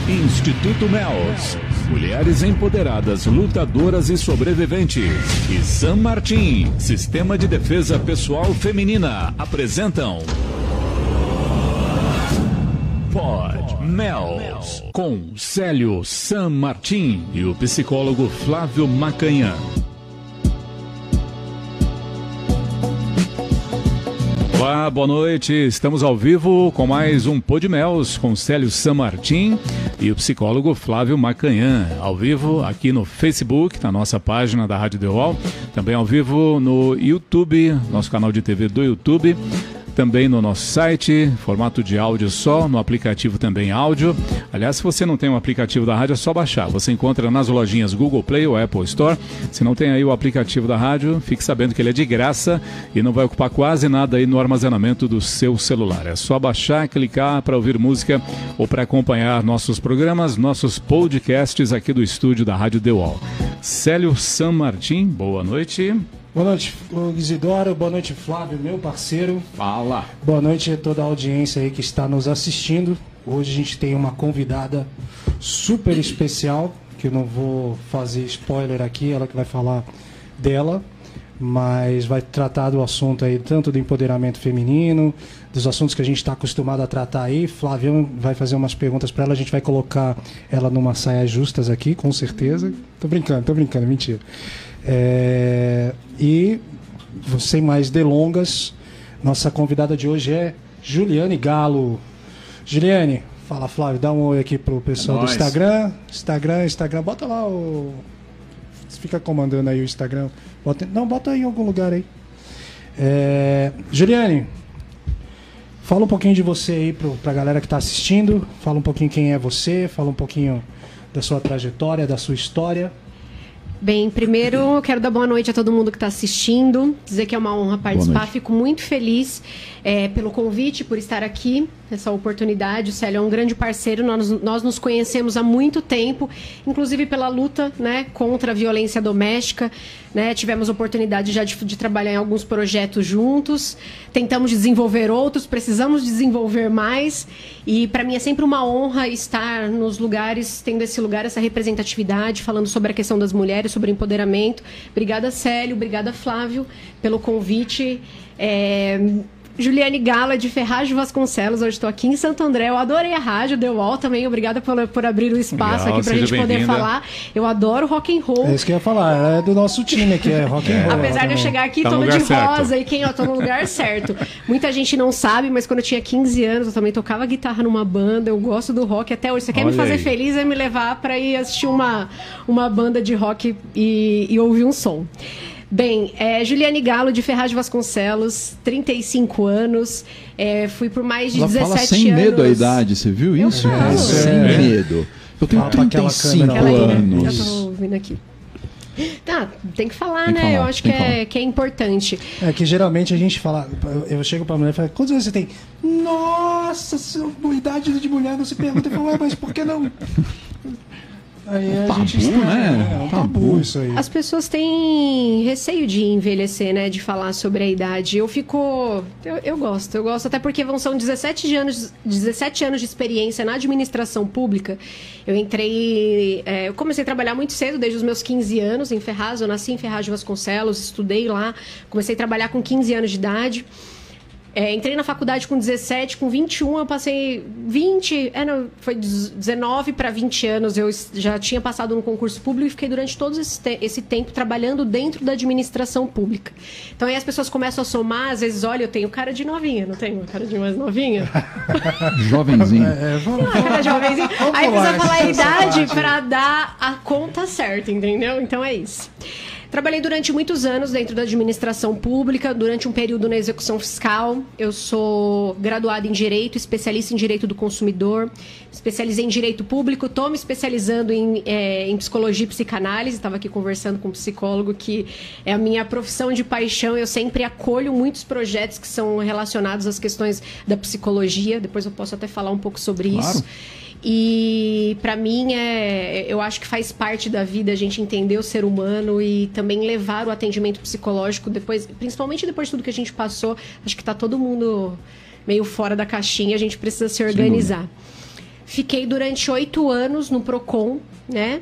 Instituto Mels, mulheres empoderadas, lutadoras e sobreviventes. E San Martín, Sistema de Defesa Pessoal Feminina, apresentam Pod Mels, com Célio San Martín e o psicólogo Flávio Macanhã. Olá, boa noite. Estamos ao vivo com mais um Pod Mels com Célio San Martín e o psicólogo Flávio Macanhã. Ao vivo aqui no Facebook, na nossa página da Rádio The Wall. Também ao vivo no YouTube, nosso canal de TV do YouTube. Também no nosso site, formato de áudio só, no aplicativo também áudio. Aliás, se você não tem um aplicativo da rádio, é só baixar. Você encontra nas lojinhas Google Play ou Apple Store. Se não tem aí o aplicativo da rádio, fique sabendo que ele é de graça e não vai ocupar quase nada aí no armazenamento do seu celular. É só baixar, clicar para ouvir música ou para acompanhar nossos programas, nossos podcasts aqui do estúdio da Rádio The Wall. Célio San Martín, boa noite. Boa noite, Isidoro. Boa noite, Flávio, meu parceiro. Fala. Boa noite a toda a audiência aí que está nos assistindo. Hoje a gente tem uma convidada super especial, que eu não vou fazer spoiler aqui, ela que vai falar dela, mas vai tratar do assunto aí, tanto do empoderamento feminino, dos assuntos que a gente está acostumado a tratar aí. Flávio vai fazer umas perguntas para ela, a gente vai colocar ela numa saia justas aqui, com certeza. Tô brincando, mentira. E sem mais delongas, nossa convidada de hoje é Juliane Galo. Juliane, fala, Flávio, dá um oi aqui pro pessoal do Instagram. Instagram, bota lá o... Você fica comandando aí o Instagram. Bota aí em algum lugar aí. Juliane, fala um pouquinho de você aí pra galera que tá assistindo. Fala um pouquinho quem é você, fala um pouquinho da sua trajetória, da sua história. Bem, primeiro eu quero dar boa noite a todo mundo que está assistindo, dizer que é uma honra participar, fico muito feliz pelo convite, por estar aqui, essa oportunidade. O Célio é um grande parceiro, nós nos conhecemos há muito tempo, inclusive pela luta, né, contra a violência doméstica, né, tivemos oportunidade já de trabalhar em alguns projetos juntos, tentamos desenvolver outros, precisamos desenvolver mais, e para mim é sempre uma honra estar nos lugares, tendo esse lugar, essa representatividade, falando sobre a questão das mulheres, sobre empoderamento. Obrigada, Célio, obrigada, Flávio, pelo convite. Juliane Galo, de Ferraz de Vasconcelos, hoje estou aqui em Santo André. Eu adorei a rádio, The Wall também, obrigada por abrir o espaço. Legal, aqui pra gente poder falar. Eu adoro rock and roll. É isso que eu ia falar, é do nosso time aqui, é rock and roll. Apesar de eu chegar aqui toda de rosa e tô no lugar certo. Muita gente não sabe, mas quando eu tinha 15 anos, eu também tocava guitarra numa banda, eu gosto do rock até hoje. Você quer me fazer feliz, é me levar para ir assistir uma banda de rock e ouvir um som. Bem, Juliane Galo, de Ferraz de Vasconcelos, 35 anos, fui por mais de 17 anos... Ela fala sem medo a idade, você viu isso? Sem medo. Eu tenho 35 anos. Eu tô ouvindo aqui. Tá, tem que falar, né? Eu acho que é importante. É que geralmente a gente fala... Eu chego pra mulher e falo, quantos anos você tem? Nossa, idade de mulher não se pergunta. Eu falo, mas por que não... Aí a gente estranha, né? É um tabu isso aí. As pessoas têm receio de envelhecer, né? De falar sobre a idade. Eu gosto até porque são 17 anos de experiência na administração pública. Eu comecei a trabalhar muito cedo, desde os meus 15 anos em Ferraz. Eu nasci em Ferraz de Vasconcelos, estudei lá. Comecei a trabalhar com 15 anos de idade. Entrei na faculdade com 17, com 21 eu passei 20, foi 19 para 20 anos, eu já tinha passado no concurso público e fiquei durante todo esse tempo trabalhando dentro da administração pública. Então aí as pessoas começam a somar, às vezes, olha, eu tenho cara de novinha, não tenho cara de mais novinha? Jovenzinho. Cara de jovenzinho. Aí precisa falar a idade para dar a conta certa, entendeu? Então é isso. Trabalhei durante muitos anos dentro da administração pública, durante um período na execução fiscal. Eu sou graduada em Direito, especialista em Direito do Consumidor, especializei em Direito Público, estou me especializando em Psicologia e Psicanálise. Estava aqui conversando com um psicólogo, que é a minha profissão de paixão. Eu sempre acolho muitos projetos que são relacionados às questões da psicologia. Depois eu posso até falar um pouco sobre isso. E para mim eu acho que faz parte da vida a gente entender o ser humano e também levar o atendimento psicológico depois, principalmente depois de tudo que a gente passou. Acho que está todo mundo meio fora da caixinha, a gente precisa se organizar. Fiquei durante 8 anos no PROCON, né?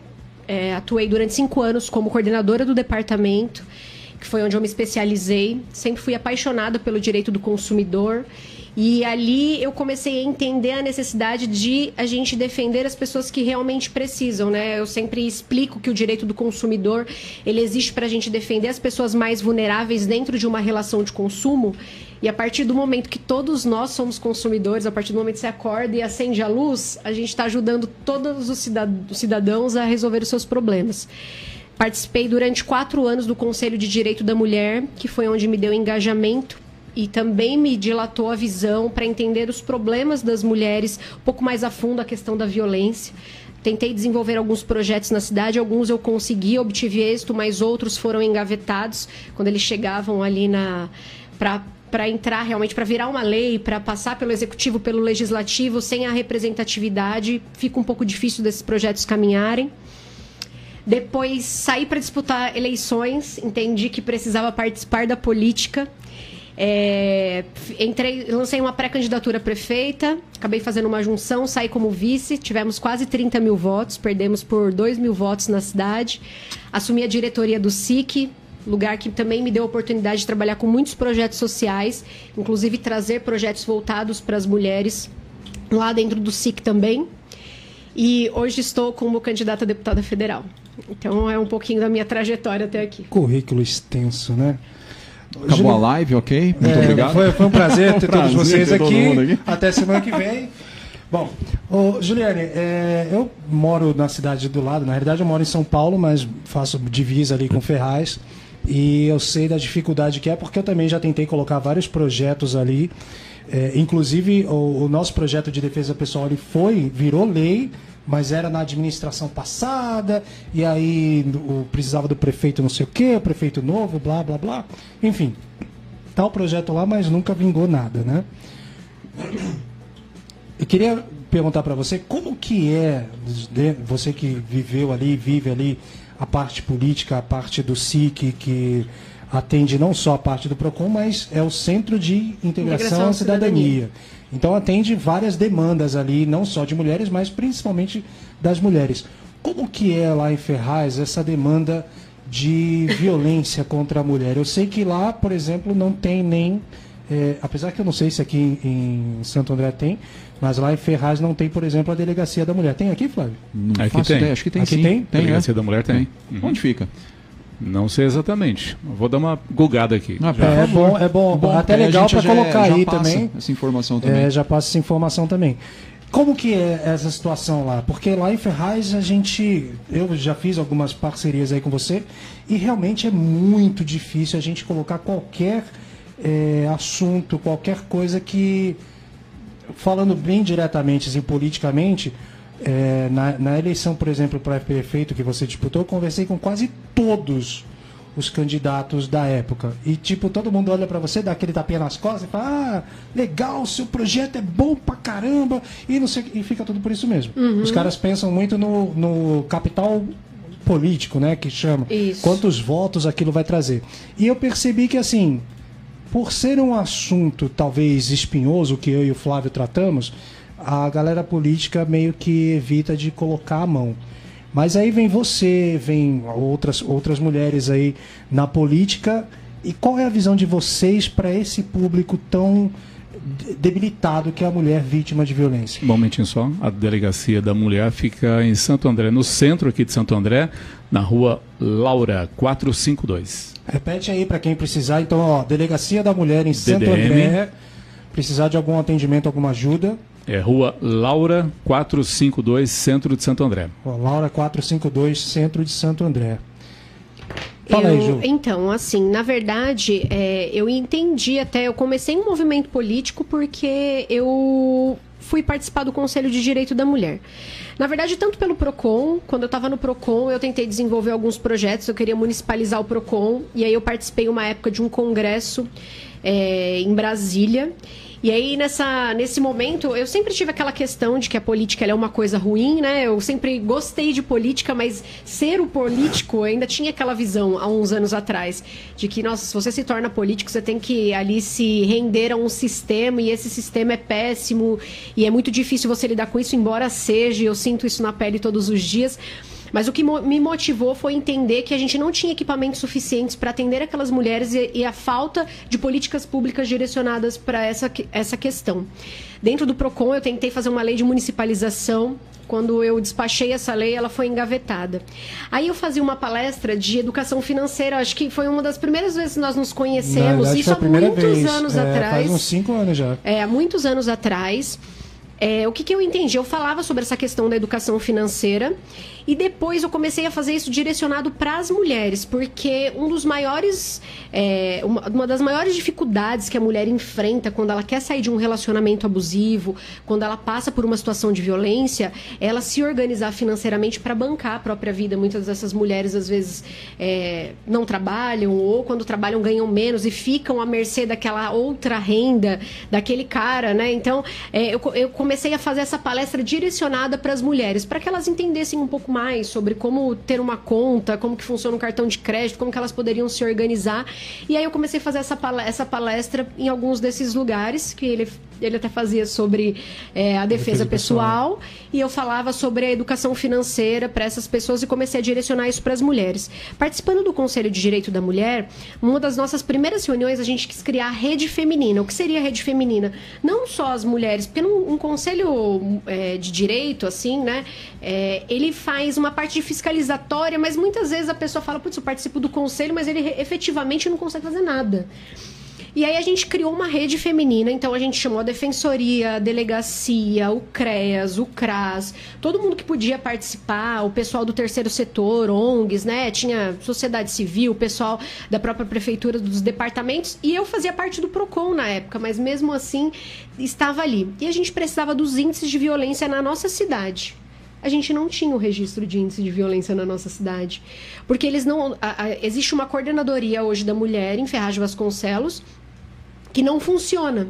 Atuei durante 5 anos como coordenadora do departamento, que foi onde eu me especializei. Sempre fui apaixonada pelo direito do consumidor. E ali eu comecei a entender a necessidade de a gente defender as pessoas que realmente precisam, né? Eu sempre explico que o direito do consumidor, ele existe para a gente defender as pessoas mais vulneráveis dentro de uma relação de consumo. E a partir do momento que todos nós somos consumidores, a partir do momento que você acorda e acende a luz, a gente está ajudando todos os cidadãos a resolver os seus problemas. Participei durante 4 anos do Conselho de Direito da Mulher, que foi onde me deu engajamento e também me dilatou a visão para entender os problemas das mulheres um pouco mais a fundo, a questão da violência. Tentei desenvolver alguns projetos na cidade, alguns eu consegui, obtive êxito, mas outros foram engavetados quando eles chegavam ali para entrar realmente, para virar uma lei, para passar pelo executivo, pelo legislativo, sem a representatividade, fica um pouco difícil desses projetos caminharem. Depois saí para disputar eleições, entendi que precisava participar da política. Lancei uma pré-candidatura a prefeita, acabei fazendo uma junção, saí como vice, tivemos quase 30 mil votos, perdemos por 2 mil votos na cidade. Assumi a diretoria do SIC, lugar que também me deu a oportunidade de trabalhar com muitos projetos sociais, inclusive trazer projetos voltados para as mulheres lá dentro do SIC também. E hoje estou como candidata a deputada federal. Então é um pouquinho da minha trajetória até aqui. Currículo extenso, né? Acabou a live, ok? Muito obrigado. Foi um prazer ter todos vocês aqui. Até semana que vem. Bom, Juliane, eu moro na cidade do lado. Na realidade, eu moro em São Paulo, mas faço divisa ali com Ferraz. E eu sei da dificuldade que é, porque eu também já tentei colocar vários projetos ali. Inclusive, o nosso projeto de defesa pessoal ele virou lei, mas era na administração passada, e aí precisava do prefeito não sei o quê, o prefeito novo, blá, blá, blá. Enfim, tá o projeto lá, mas nunca vingou nada, né? Eu queria perguntar para você, como que você que viveu ali, vive ali, a parte política, a parte do SIC, que atende não só a parte do PROCON, mas é o Centro de Integração à Cidadania. Então atende várias demandas ali, não só de mulheres, mas principalmente das mulheres. Como que é lá em Ferraz essa demanda de violência contra a mulher? Eu sei que lá, por exemplo, não tem nem... apesar que eu não sei se aqui em Santo André tem, mas lá em Ferraz não tem, por exemplo, a Delegacia da Mulher. Tem aqui, Flávio? Não faço ideia. Acho que tem, aqui sim. Tem? Delegacia da Mulher tem. Uhum. Onde fica? Não sei exatamente. Vou dar uma gulgada aqui. É bom. Até legal para colocar aí também. Essa informação também. Já passa essa informação também. Como que é essa situação lá? Porque lá em Ferraz eu já fiz algumas parcerias aí com você e realmente é muito difícil a gente colocar qualquer assunto, qualquer coisa que, falando bem diretamente, assim, politicamente, na eleição, por exemplo, para prefeito que você disputou, eu conversei com quase todos os candidatos da época. E, todo mundo olha para você, dá aquele tapinha nas costas e fala: legal, seu projeto é bom pra caramba, e não sei, e fica tudo por isso mesmo. Uhum. Os caras pensam muito no capital político, né, que chama. Isso. Quantos votos aquilo vai trazer. E eu percebi que, assim, por ser um assunto talvez espinhoso, que eu e o Flávio tratamos, a galera política meio que evita de colocar a mão. Mas aí vem você, vem outras mulheres aí na política. E qual é a visão de vocês para esse público tão debilitado que é a mulher vítima de violência? Um momentinho só. A Delegacia da Mulher fica em Santo André, no centro aqui de Santo André, na rua Laura 452. Repete aí para quem precisar. Então, Delegacia da Mulher em Santo André. Precisar de algum atendimento, alguma ajuda. Rua Laura 452, Centro de Santo André. Laura 452, Centro de Santo André. Fala aí, Ju. Então, assim, na verdade, eu entendi até... Eu comecei um movimento político porque eu fui participar do Conselho de Direito da Mulher. Na verdade, tanto pelo PROCON, quando eu estava no PROCON, eu tentei desenvolver alguns projetos, eu queria municipalizar o PROCON, e aí eu participei uma época de um congresso em Brasília. E aí, nesse momento, eu sempre tive aquela questão de que a política ela é uma coisa ruim, né? Eu sempre gostei de política, mas ser o político, eu ainda tinha aquela visão há uns anos atrás, de que, nossa, se você se torna político, você tem que ali se render a um sistema, e esse sistema é péssimo, e é muito difícil você lidar com isso, embora seja, eu sinto isso na pele todos os dias. Mas o que me motivou foi entender que a gente não tinha equipamentos suficientes para atender aquelas mulheres e a falta de políticas públicas direcionadas para essa questão. Dentro do PROCON, eu tentei fazer uma lei de municipalização. Quando eu despachei essa lei, ela foi engavetada. Aí eu fazia uma palestra de educação financeira, acho que foi uma das primeiras vezes que nós nos conhecemos. Isso há muitos anos atrás. Faz uns 5 anos já. Há muitos anos atrás. O que eu entendi? Eu falava sobre essa questão da educação financeira e depois eu comecei a fazer isso direcionado para as mulheres, porque uma das maiores dificuldades que a mulher enfrenta quando ela quer sair de um relacionamento abusivo, quando ela passa por uma situação de violência, é ela se organizar financeiramente para bancar a própria vida. Muitas dessas mulheres, às vezes, não trabalham, ou quando trabalham ganham menos e ficam à mercê daquela outra renda, daquele cara, né? Então, eu comecei a fazer essa palestra direcionada para as mulheres, para que elas entendessem um pouco mais sobre como ter uma conta, como que funciona um cartão de crédito, como que elas poderiam se organizar. E aí eu comecei a fazer essa palestra em alguns desses lugares, que ele até fazia sobre a defesa pessoal, e eu falava sobre a educação financeira para essas pessoas e comecei a direcionar isso para as mulheres. Participando do Conselho de Direito da Mulher, uma das nossas primeiras reuniões, a gente quis criar a rede feminina. O que seria a rede feminina? Não só as mulheres, porque um conselho de direito, assim, né, ele faz uma parte de fiscalizatória, mas muitas vezes a pessoa fala, putz, eu participo do conselho, mas ele efetivamente não consegue fazer nada. E aí a gente criou uma rede feminina, então a gente chamou a Defensoria, a Delegacia, o CREAS, o CRAS, todo mundo que podia participar, o pessoal do terceiro setor, ONGs, né? Tinha sociedade civil, o pessoal da própria prefeitura, dos departamentos, e eu fazia parte do PROCON na época, mas mesmo assim estava ali. E a gente precisava dos índices de violência na nossa cidade. A gente não tinha o registro de índice de violência na nossa cidade. Porque eles não... existe uma coordenadoria hoje da mulher em Ferraz de Vasconcelos que não funciona.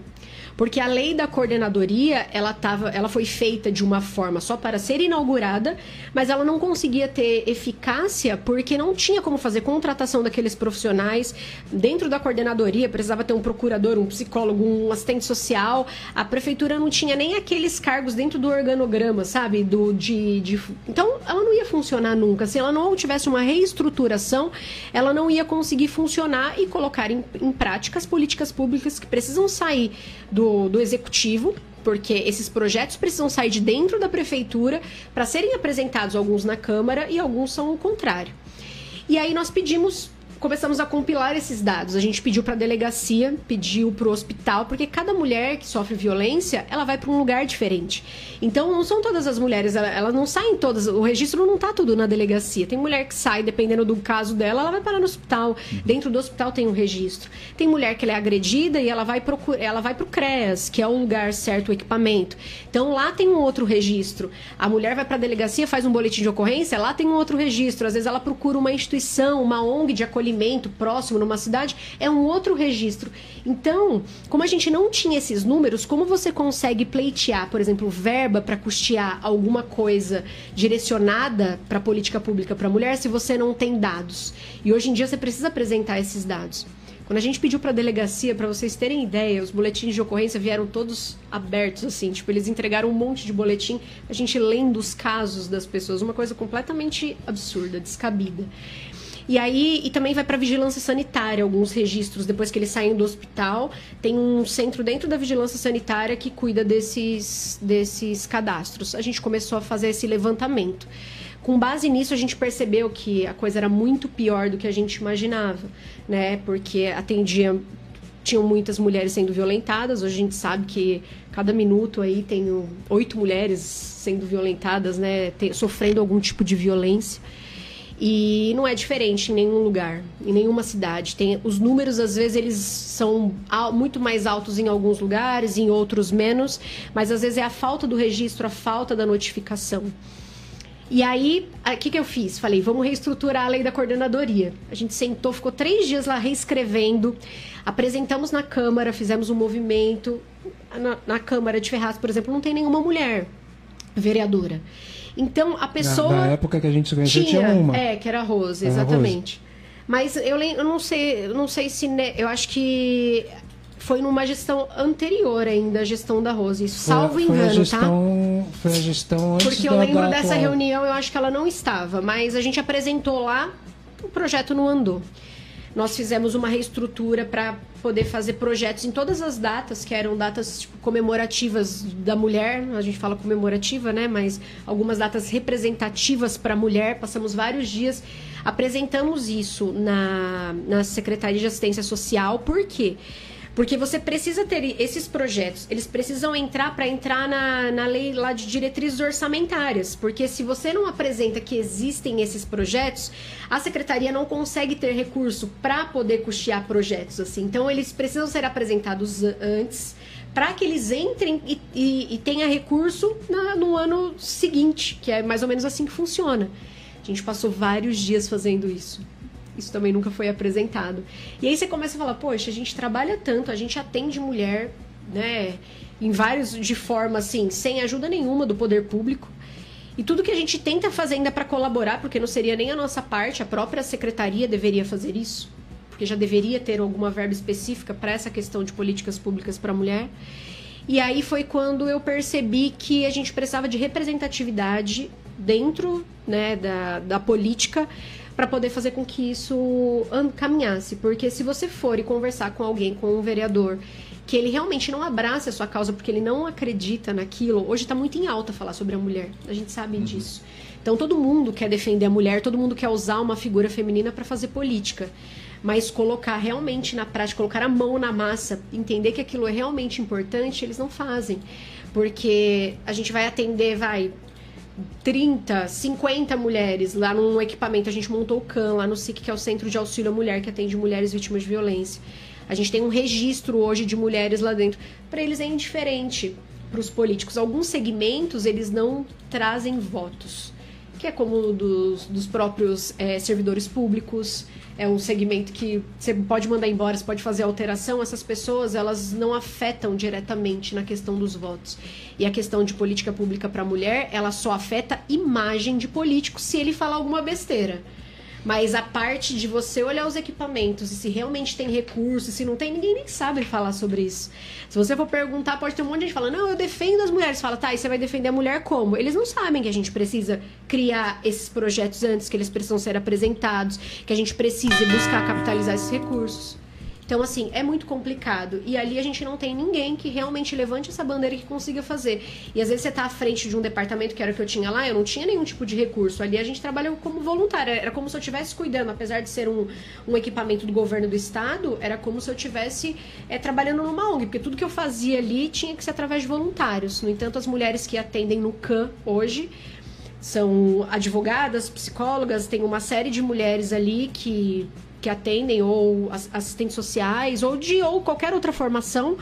Porque a lei da coordenadoria, ela foi feita de uma forma só para ser inaugurada, mas ela não conseguia ter eficácia porque não tinha como fazer contratação daqueles profissionais. Dentro da coordenadoria, precisava ter um procurador, um psicólogo, um assistente social. A prefeitura não tinha nem aqueles cargos dentro do organograma, sabe? Então, ela não ia funcionar nunca. Se ela não tivesse uma reestruturação, ela não ia conseguir funcionar e colocar em prática as políticas públicas que precisam sair do executivo, porque esses projetos precisam sair de dentro da prefeitura para serem apresentados, alguns na Câmara e alguns são o contrário. E aí nós começamos a compilar esses dados. A gente pediu para a delegacia, pediu para o hospital, porque cada mulher que sofre violência, ela vai para um lugar diferente. Então, não são todas as mulheres, elas não saem todas, o registro não está tudo na delegacia. Tem mulher que sai, dependendo do caso dela, ela vai parar no hospital. Dentro do hospital tem um registro. Tem mulher que ela é agredida e ela vai para o CREAS, que é o lugar certo, o equipamento. Então, lá tem um outro registro. A mulher vai para a delegacia, faz um boletim de ocorrência, lá tem um outro registro. Às vezes ela procura uma instituição, uma ONG de acolhimento próximo numa cidade, é um outro registro. Então, como a gente não tinha esses números, como você consegue pleitear, por exemplo, verba para custear alguma coisa direcionada para a política pública para a mulher se você não tem dados? E hoje em dia você precisa apresentar esses dados. Quando a gente pediu para a delegacia, para vocês terem ideia, os boletins de ocorrência vieram todos abertos, assim, tipo, eles entregaram um monte de boletim, a gente lendo os casos das pessoas, uma coisa completamente absurda, descabida. E aí, e também vai para a vigilância sanitária, alguns registros, depois que eles saem do hospital, tem um centro dentro da vigilância sanitária que cuida desses cadastros. A gente começou a fazer esse levantamento. Com base nisso, a gente percebeu que a coisa era muito pior do que a gente imaginava, né? Porque tinham muitas mulheres sendo violentadas. Hoje a gente sabe que cada minuto aí tem 8 mulheres sendo violentadas, né? Sofrendo algum tipo de violência. E não é diferente em nenhum lugar, em nenhuma cidade. Os números, às vezes, eles são muito mais altos em alguns lugares, em outros menos, mas às vezes é a falta do registro, a falta da notificação. E aí, o que eu fiz? Falei, vamos reestruturar a lei da coordenadoria. A gente sentou, ficou 3 dias lá reescrevendo, apresentamos na Câmara, fizemos um movimento. Na Câmara de Ferraz, por exemplo, não tem nenhuma mulher vereadora. Então, a pessoa... Na época que a gente se conheceu, tinha uma. que era a Rose, exatamente. Mas eu não sei se... Eu acho que foi numa gestão anterior ainda, a gestão da Rose. Salvo engano, tá? Foi a gestão antes. Porque eu lembro dessa reunião, eu acho que ela não estava. Mas a gente apresentou lá, o projeto não andou. Nós fizemos uma reestrutura para poder fazer projetos em todas as datas, que eram datas tipo, comemorativas da mulher. A gente fala comemorativa, né? Mas algumas datas representativas para a mulher. Passamos vários dias. Apresentamos isso na Secretaria de Assistência Social. Por quê? Porque você precisa ter esses projetos, eles precisam entrar na lei lá de diretrizes orçamentárias, porque se você não apresenta que existem esses projetos, a secretaria não consegue ter recurso para poder custear projetos assim. Então, eles precisam ser apresentados antes, para que eles entrem e tenha recurso no ano seguinte, que é mais ou menos assim que funciona. A gente passou vários dias fazendo isso. Isso também nunca foi apresentado. E aí você começa a falar, poxa, a gente trabalha tanto, a gente atende mulher, né, em vários, de forma assim, sem ajuda nenhuma do poder público. E tudo que a gente tenta fazer ainda para colaborar, porque não seria nem a nossa parte, a própria secretaria deveria fazer isso, porque já deveria ter alguma verba específica para essa questão de políticas públicas para a mulher. E aí foi quando eu percebi que a gente precisava de representatividade dentro, né, da política, para poder fazer com que isso caminhasse. Porque se você for e conversar com alguém, com um vereador, que ele realmente não abraça a sua causa porque ele não acredita naquilo, hoje está muito em alta falar sobre a mulher, a gente sabe disso. Então todo mundo quer defender a mulher, todo mundo quer usar uma figura feminina para fazer política. Mas colocar realmente na prática, colocar a mão na massa, entender que aquilo é realmente importante, eles não fazem. Porque a gente vai atender, 30, 50 mulheres lá num equipamento. A gente montou o CAM lá no SIC, que é o Centro de Auxílio à Mulher, que atende mulheres vítimas de violência. A gente tem um registro hoje de mulheres lá dentro. Para eles é indiferente para os políticos. Alguns segmentos, eles não trazem votos, que é como o dos próprios servidores públicos. É um segmento que você pode mandar embora, você pode fazer alteração. Essas pessoas, elas não afetam diretamente na questão dos votos. E a questão de política pública para a mulher, ela só afeta imagem de político se ele falar alguma besteira. Mas a parte de você olhar os equipamentos e se realmente tem recurso, se não tem, ninguém nem sabe falar sobre isso. Se você for perguntar, pode ter um monte de gente falando, não, eu defendo as mulheres. Fala, tá, e você vai defender a mulher como? Eles não sabem que a gente precisa criar esses projetos antes, que eles precisam ser apresentados, que a gente precisa buscar capitalizar esses recursos. Então, assim, é muito complicado. E ali a gente não tem ninguém que realmente levante essa bandeira e que consiga fazer. E às vezes você tá à frente de um departamento, que era o que eu tinha lá, eu não tinha nenhum tipo de recurso. Ali a gente trabalhou como voluntária. Era como se eu estivesse cuidando, apesar de ser um equipamento do governo do estado, era como se eu estivesse trabalhando numa ONG, porque tudo que eu fazia ali tinha que ser através de voluntários. No entanto, as mulheres que atendem no CAM hoje são advogadas, psicólogas, tem uma série de mulheres ali que atendem, ou assistentes sociais, ou qualquer outra formação.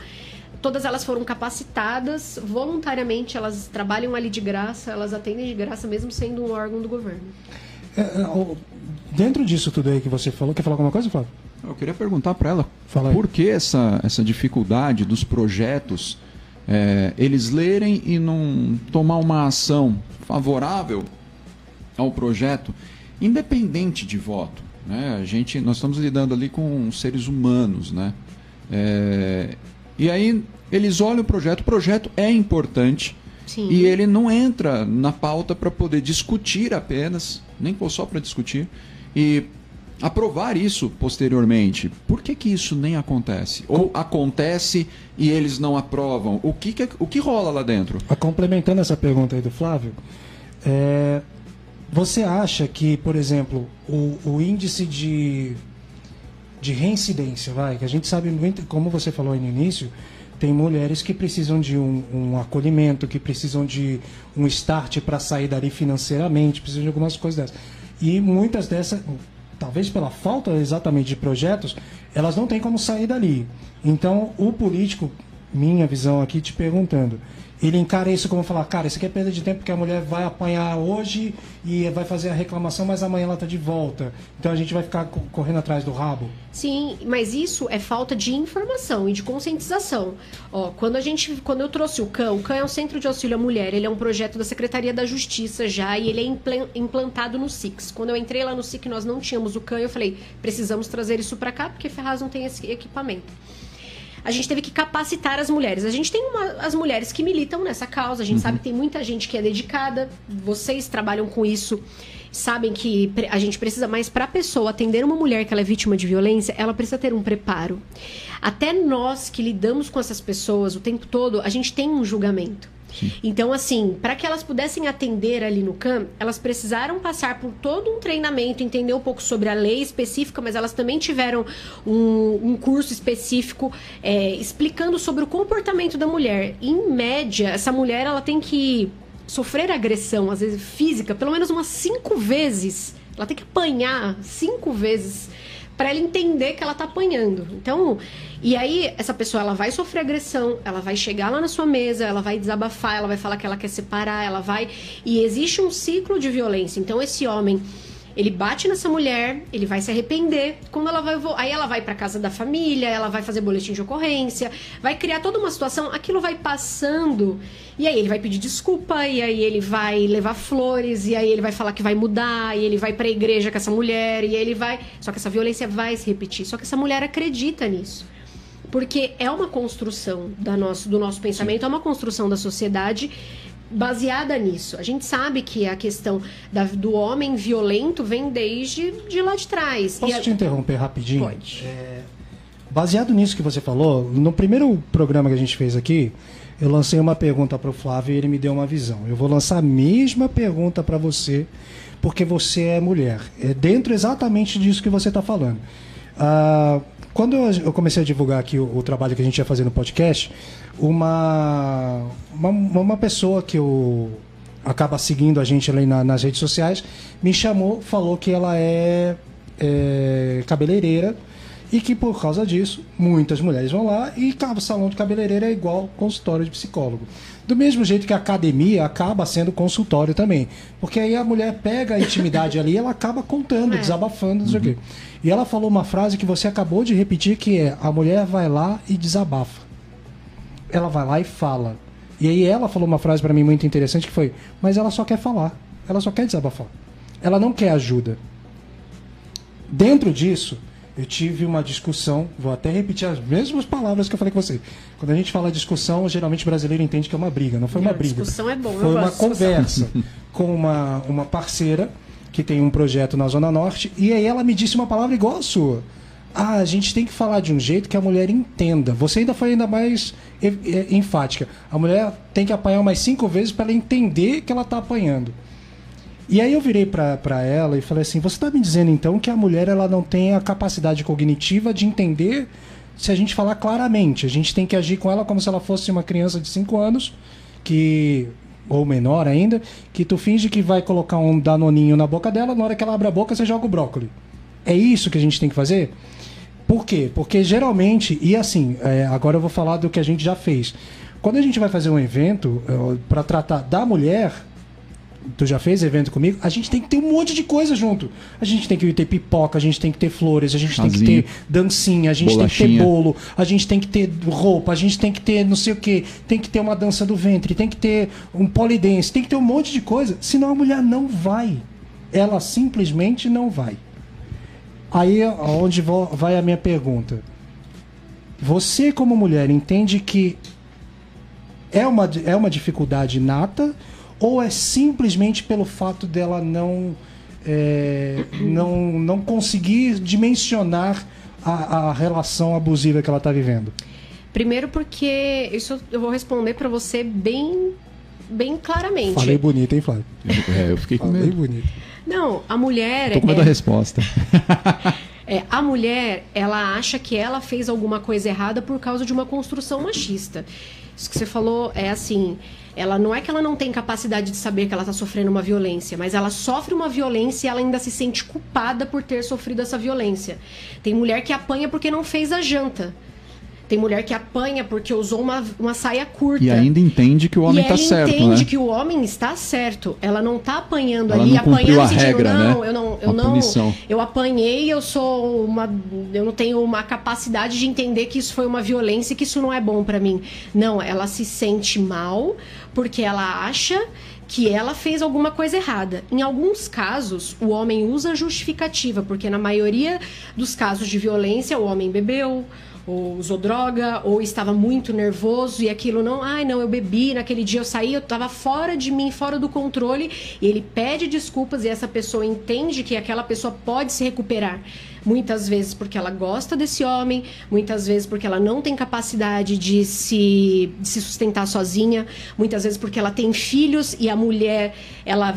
Todas elas foram capacitadas voluntariamente, elas trabalham ali de graça, elas atendem de graça, mesmo sendo um órgão do governo. Dentro disso tudo aí que você falou, quer falar alguma coisa, Flávio? Eu queria perguntar para ela, por que essa dificuldade dos projetos, eles lerem e não tomar uma ação favorável ao projeto, independente de voto? Né? Nós estamos lidando ali com seres humanos, né? E aí eles olham o projeto é importante. Sim. E ele não entra na pauta para poder discutir apenas, nem só para discutir, e aprovar isso posteriormente. Por que isso nem acontece? Ou acontece e eles não aprovam? O que rola lá dentro? Complementando essa pergunta aí do Flávio, você acha que, por exemplo, o índice de reincidência, que a gente sabe muito, como você falou aí no início, tem mulheres que precisam de um acolhimento, que precisam de um start para sair dali financeiramente, precisam de algumas coisas dessas. E muitas dessas, talvez pela falta exatamente de projetos, elas não têm como sair dali. Então, o político, minha visão aqui te perguntando, ele encara isso como falar, cara, isso aqui é perda de tempo porque a mulher vai apanhar hoje e vai fazer a reclamação, mas amanhã ela tá de volta. Então a gente vai ficar correndo atrás do rabo. Sim, mas isso é falta de informação e de conscientização. Ó, quando eu trouxe o CAM é um Centro de Auxílio à Mulher, ele é um projeto da Secretaria da Justiça já, e ele é implantado no SICS. Quando eu entrei lá no SIC, nós não tínhamos o CAM, eu falei, precisamos trazer isso para cá, porque Ferraz não tem esse equipamento. A gente teve que capacitar as mulheres. A gente tem as mulheres que militam nessa causa. A gente sabe que tem muita gente que é dedicada. Vocês trabalham com isso. Sabem que a gente precisa mais para a pessoa atender uma mulher que ela é vítima de violência, ela precisa ter um preparo. Até nós que lidamos com essas pessoas o tempo todo, a gente tem um julgamento. Sim. Então, assim, para que elas pudessem atender ali no CAM, elas precisaram passar por todo um treinamento, entender um pouco sobre a lei específica, mas elas também tiveram um curso específico explicando sobre o comportamento da mulher. Em média, essa mulher ela tem que sofrer agressão, às vezes física, pelo menos umas 5 vezes. Ela tem que apanhar 5 vezes para ela entender que ela tá apanhando. Então, e aí essa pessoa ela vai sofrer agressão, ela vai chegar lá na sua mesa, ela vai desabafar, ela vai falar que ela quer separar, e existe um ciclo de violência. Então esse homem, ele bate nessa mulher, ele vai se arrepender, quando aí ela vai para casa da família, ela vai fazer boletim de ocorrência, vai criar toda uma situação, aquilo vai passando, e aí ele vai pedir desculpa, e aí ele vai levar flores, e aí ele vai falar que vai mudar, e ele vai para a igreja com essa mulher, e ele vai... Só que essa violência vai se repetir, só que essa mulher acredita nisso. Porque é uma construção do nosso pensamento, Sim. É uma construção da sociedade baseada nisso. A gente sabe que a questão do homem violento vem desde de lá de trás. Posso te interromper rapidinho? Pode. Baseado nisso que você falou, no primeiro programa que a gente fez aqui, eu lancei uma pergunta para o Flávio e ele me deu uma visão. Eu vou lançar a mesma pergunta para você, porque você é mulher. É dentro exatamente disso que você está falando. Quando eu comecei a divulgar aqui o trabalho que a gente ia fazer no podcast, uma pessoa que acaba seguindo a gente ali nas redes sociais me chamou, falou que ela é cabeleireira e que por causa disso muitas mulheres vão lá e o salão de cabeleireira é igual consultório de psicólogo. Do mesmo jeito que a academia acaba sendo consultório também. Porque aí a mulher pega a intimidade ali e ela acaba contando, desabafando, não sei o quê. E ela falou uma frase que você acabou de repetir, que é: a mulher vai lá e desabafa. Ela vai lá e fala. E aí ela falou uma frase para mim muito interessante que foi: mas ela só quer falar. Ela só quer desabafar. Ela não quer ajuda. Dentro disso, eu tive uma discussão, vou até repetir as mesmas palavras que eu falei com você. Quando a gente fala discussão, geralmente o brasileiro entende que é uma briga. Não foi uma briga. Discussão é bom, foi uma conversa com uma parceira que tem um projeto na Zona Norte, e aí ela me disse uma palavra igual a sua. A gente tem que falar de um jeito que a mulher entenda. Você ainda foi ainda mais enfática. A mulher tem que apanhar umas 5 vezes para ela entender que ela está apanhando. E aí eu virei para ela e falei assim: você está me dizendo então que a mulher ela não tem a capacidade cognitiva de entender se a gente falar claramente? A gente tem que agir com ela como se ela fosse uma criança de 5 anos, ou menor ainda, que tu finge que vai colocar um danoninho na boca dela, na hora que ela abre a boca você joga o brócolis. É isso que a gente tem que fazer? Por quê? Porque geralmente, e assim, agora eu vou falar do que a gente já fez. Quando a gente vai fazer um evento para tratar da mulher, tu já fez evento comigo, a gente tem que ter um monte de coisa junto. A gente tem que ter pipoca, a gente tem que ter flores, a gente tem que ter dancinha, a gente tem que ter bolo, a gente tem que ter roupa, a gente tem que ter não sei o que, tem que ter uma dança do ventre, tem que ter um polidense, tem que ter um monte de coisa, senão a mulher não vai. Ela simplesmente não vai. Aí onde vai a minha pergunta. Você como mulher entende que é uma dificuldade inata, ou é simplesmente pelo fato dela não conseguir dimensionar a relação abusiva que ela está vivendo? Primeiro porque isso eu vou responder para você bem claramente. Falei bonito, hein, Flávio? Eu fiquei com medo. Bonito. Não, a mulher... Tô com medo da resposta. A mulher, ela acha que ela fez alguma coisa errada por causa de uma construção machista. Isso que você falou é assim... Ela não é que ela não tem capacidade de saber que ela está sofrendo uma violência, mas ela sofre uma violência e ela ainda se sente culpada por ter sofrido essa violência. Tem mulher que apanha porque não fez a janta. Tem mulher que apanha porque usou uma saia curta. E ainda entende que o homem está certo, né? Ela entende que o homem está certo. Ela não está apanhando ela ali, não cumpriu a sentindo, regra, não, né? Eu apanhei, eu não tenho uma capacidade de entender que isso foi uma violência e que isso não é bom para mim. Não, ela se sente mal porque ela acha que ela fez alguma coisa errada. Em alguns casos, o homem usa justificativa, porque na maioria dos casos de violência, o homem bebeu, ou usou droga, ou estava muito nervoso e aquilo não, eu bebi, naquele dia eu saí, eu estava fora de mim, fora do controle, e ele pede desculpas e essa pessoa entende que aquela pessoa pode se recuperar. Muitas vezes porque ela gosta desse homem, muitas vezes porque ela não tem capacidade de se sustentar sozinha, muitas vezes porque ela tem filhos e a mulher ela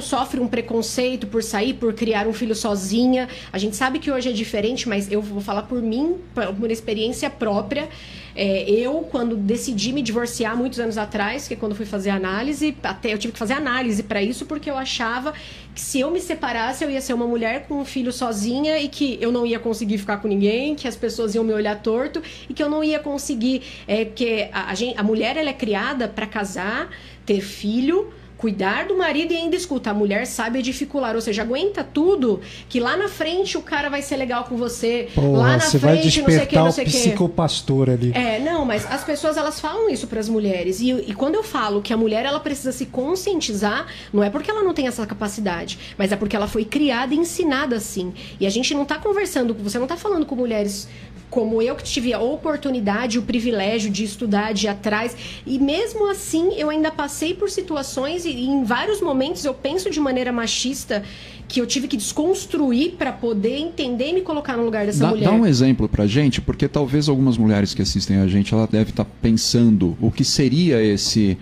sofre um preconceito por sair, por criar um filho sozinha. A gente sabe que hoje é diferente, mas eu vou falar por mim, por experiência própria. Eu, quando decidi me divorciar muitos anos atrás, que quando fui fazer análise, até eu tive que fazer análise para isso, porque eu achava que se eu me separasse, eu ia ser uma mulher com um filho sozinha e que eu não ia conseguir ficar com ninguém, que as pessoas iam me olhar torto e que eu não ia conseguir, porque a mulher ela é criada para casar, ter filho, cuidar do marido e ainda escuta, a mulher sabe dificular, ou seja, aguenta tudo, que lá na frente o cara vai ser legal com você, lá na você frente vai despertar não sei o que, o psicopastor ali. Não, mas as pessoas elas falam isso para as mulheres e quando eu falo que a mulher ela precisa se conscientizar, não é porque ela não tem essa capacidade, mas é porque ela foi criada e ensinada assim. E a gente não tá conversando, você não tá falando com mulheres como eu que tive a oportunidade, o privilégio de estudar, de ir atrás. E mesmo assim, eu ainda passei por situações e em vários momentos eu penso de maneira machista que eu tive que desconstruir para poder entender e me colocar no lugar dessa mulher. Dá um exemplo pra gente, porque talvez algumas mulheres que assistem a gente, ela deve estar pensando o que seria esse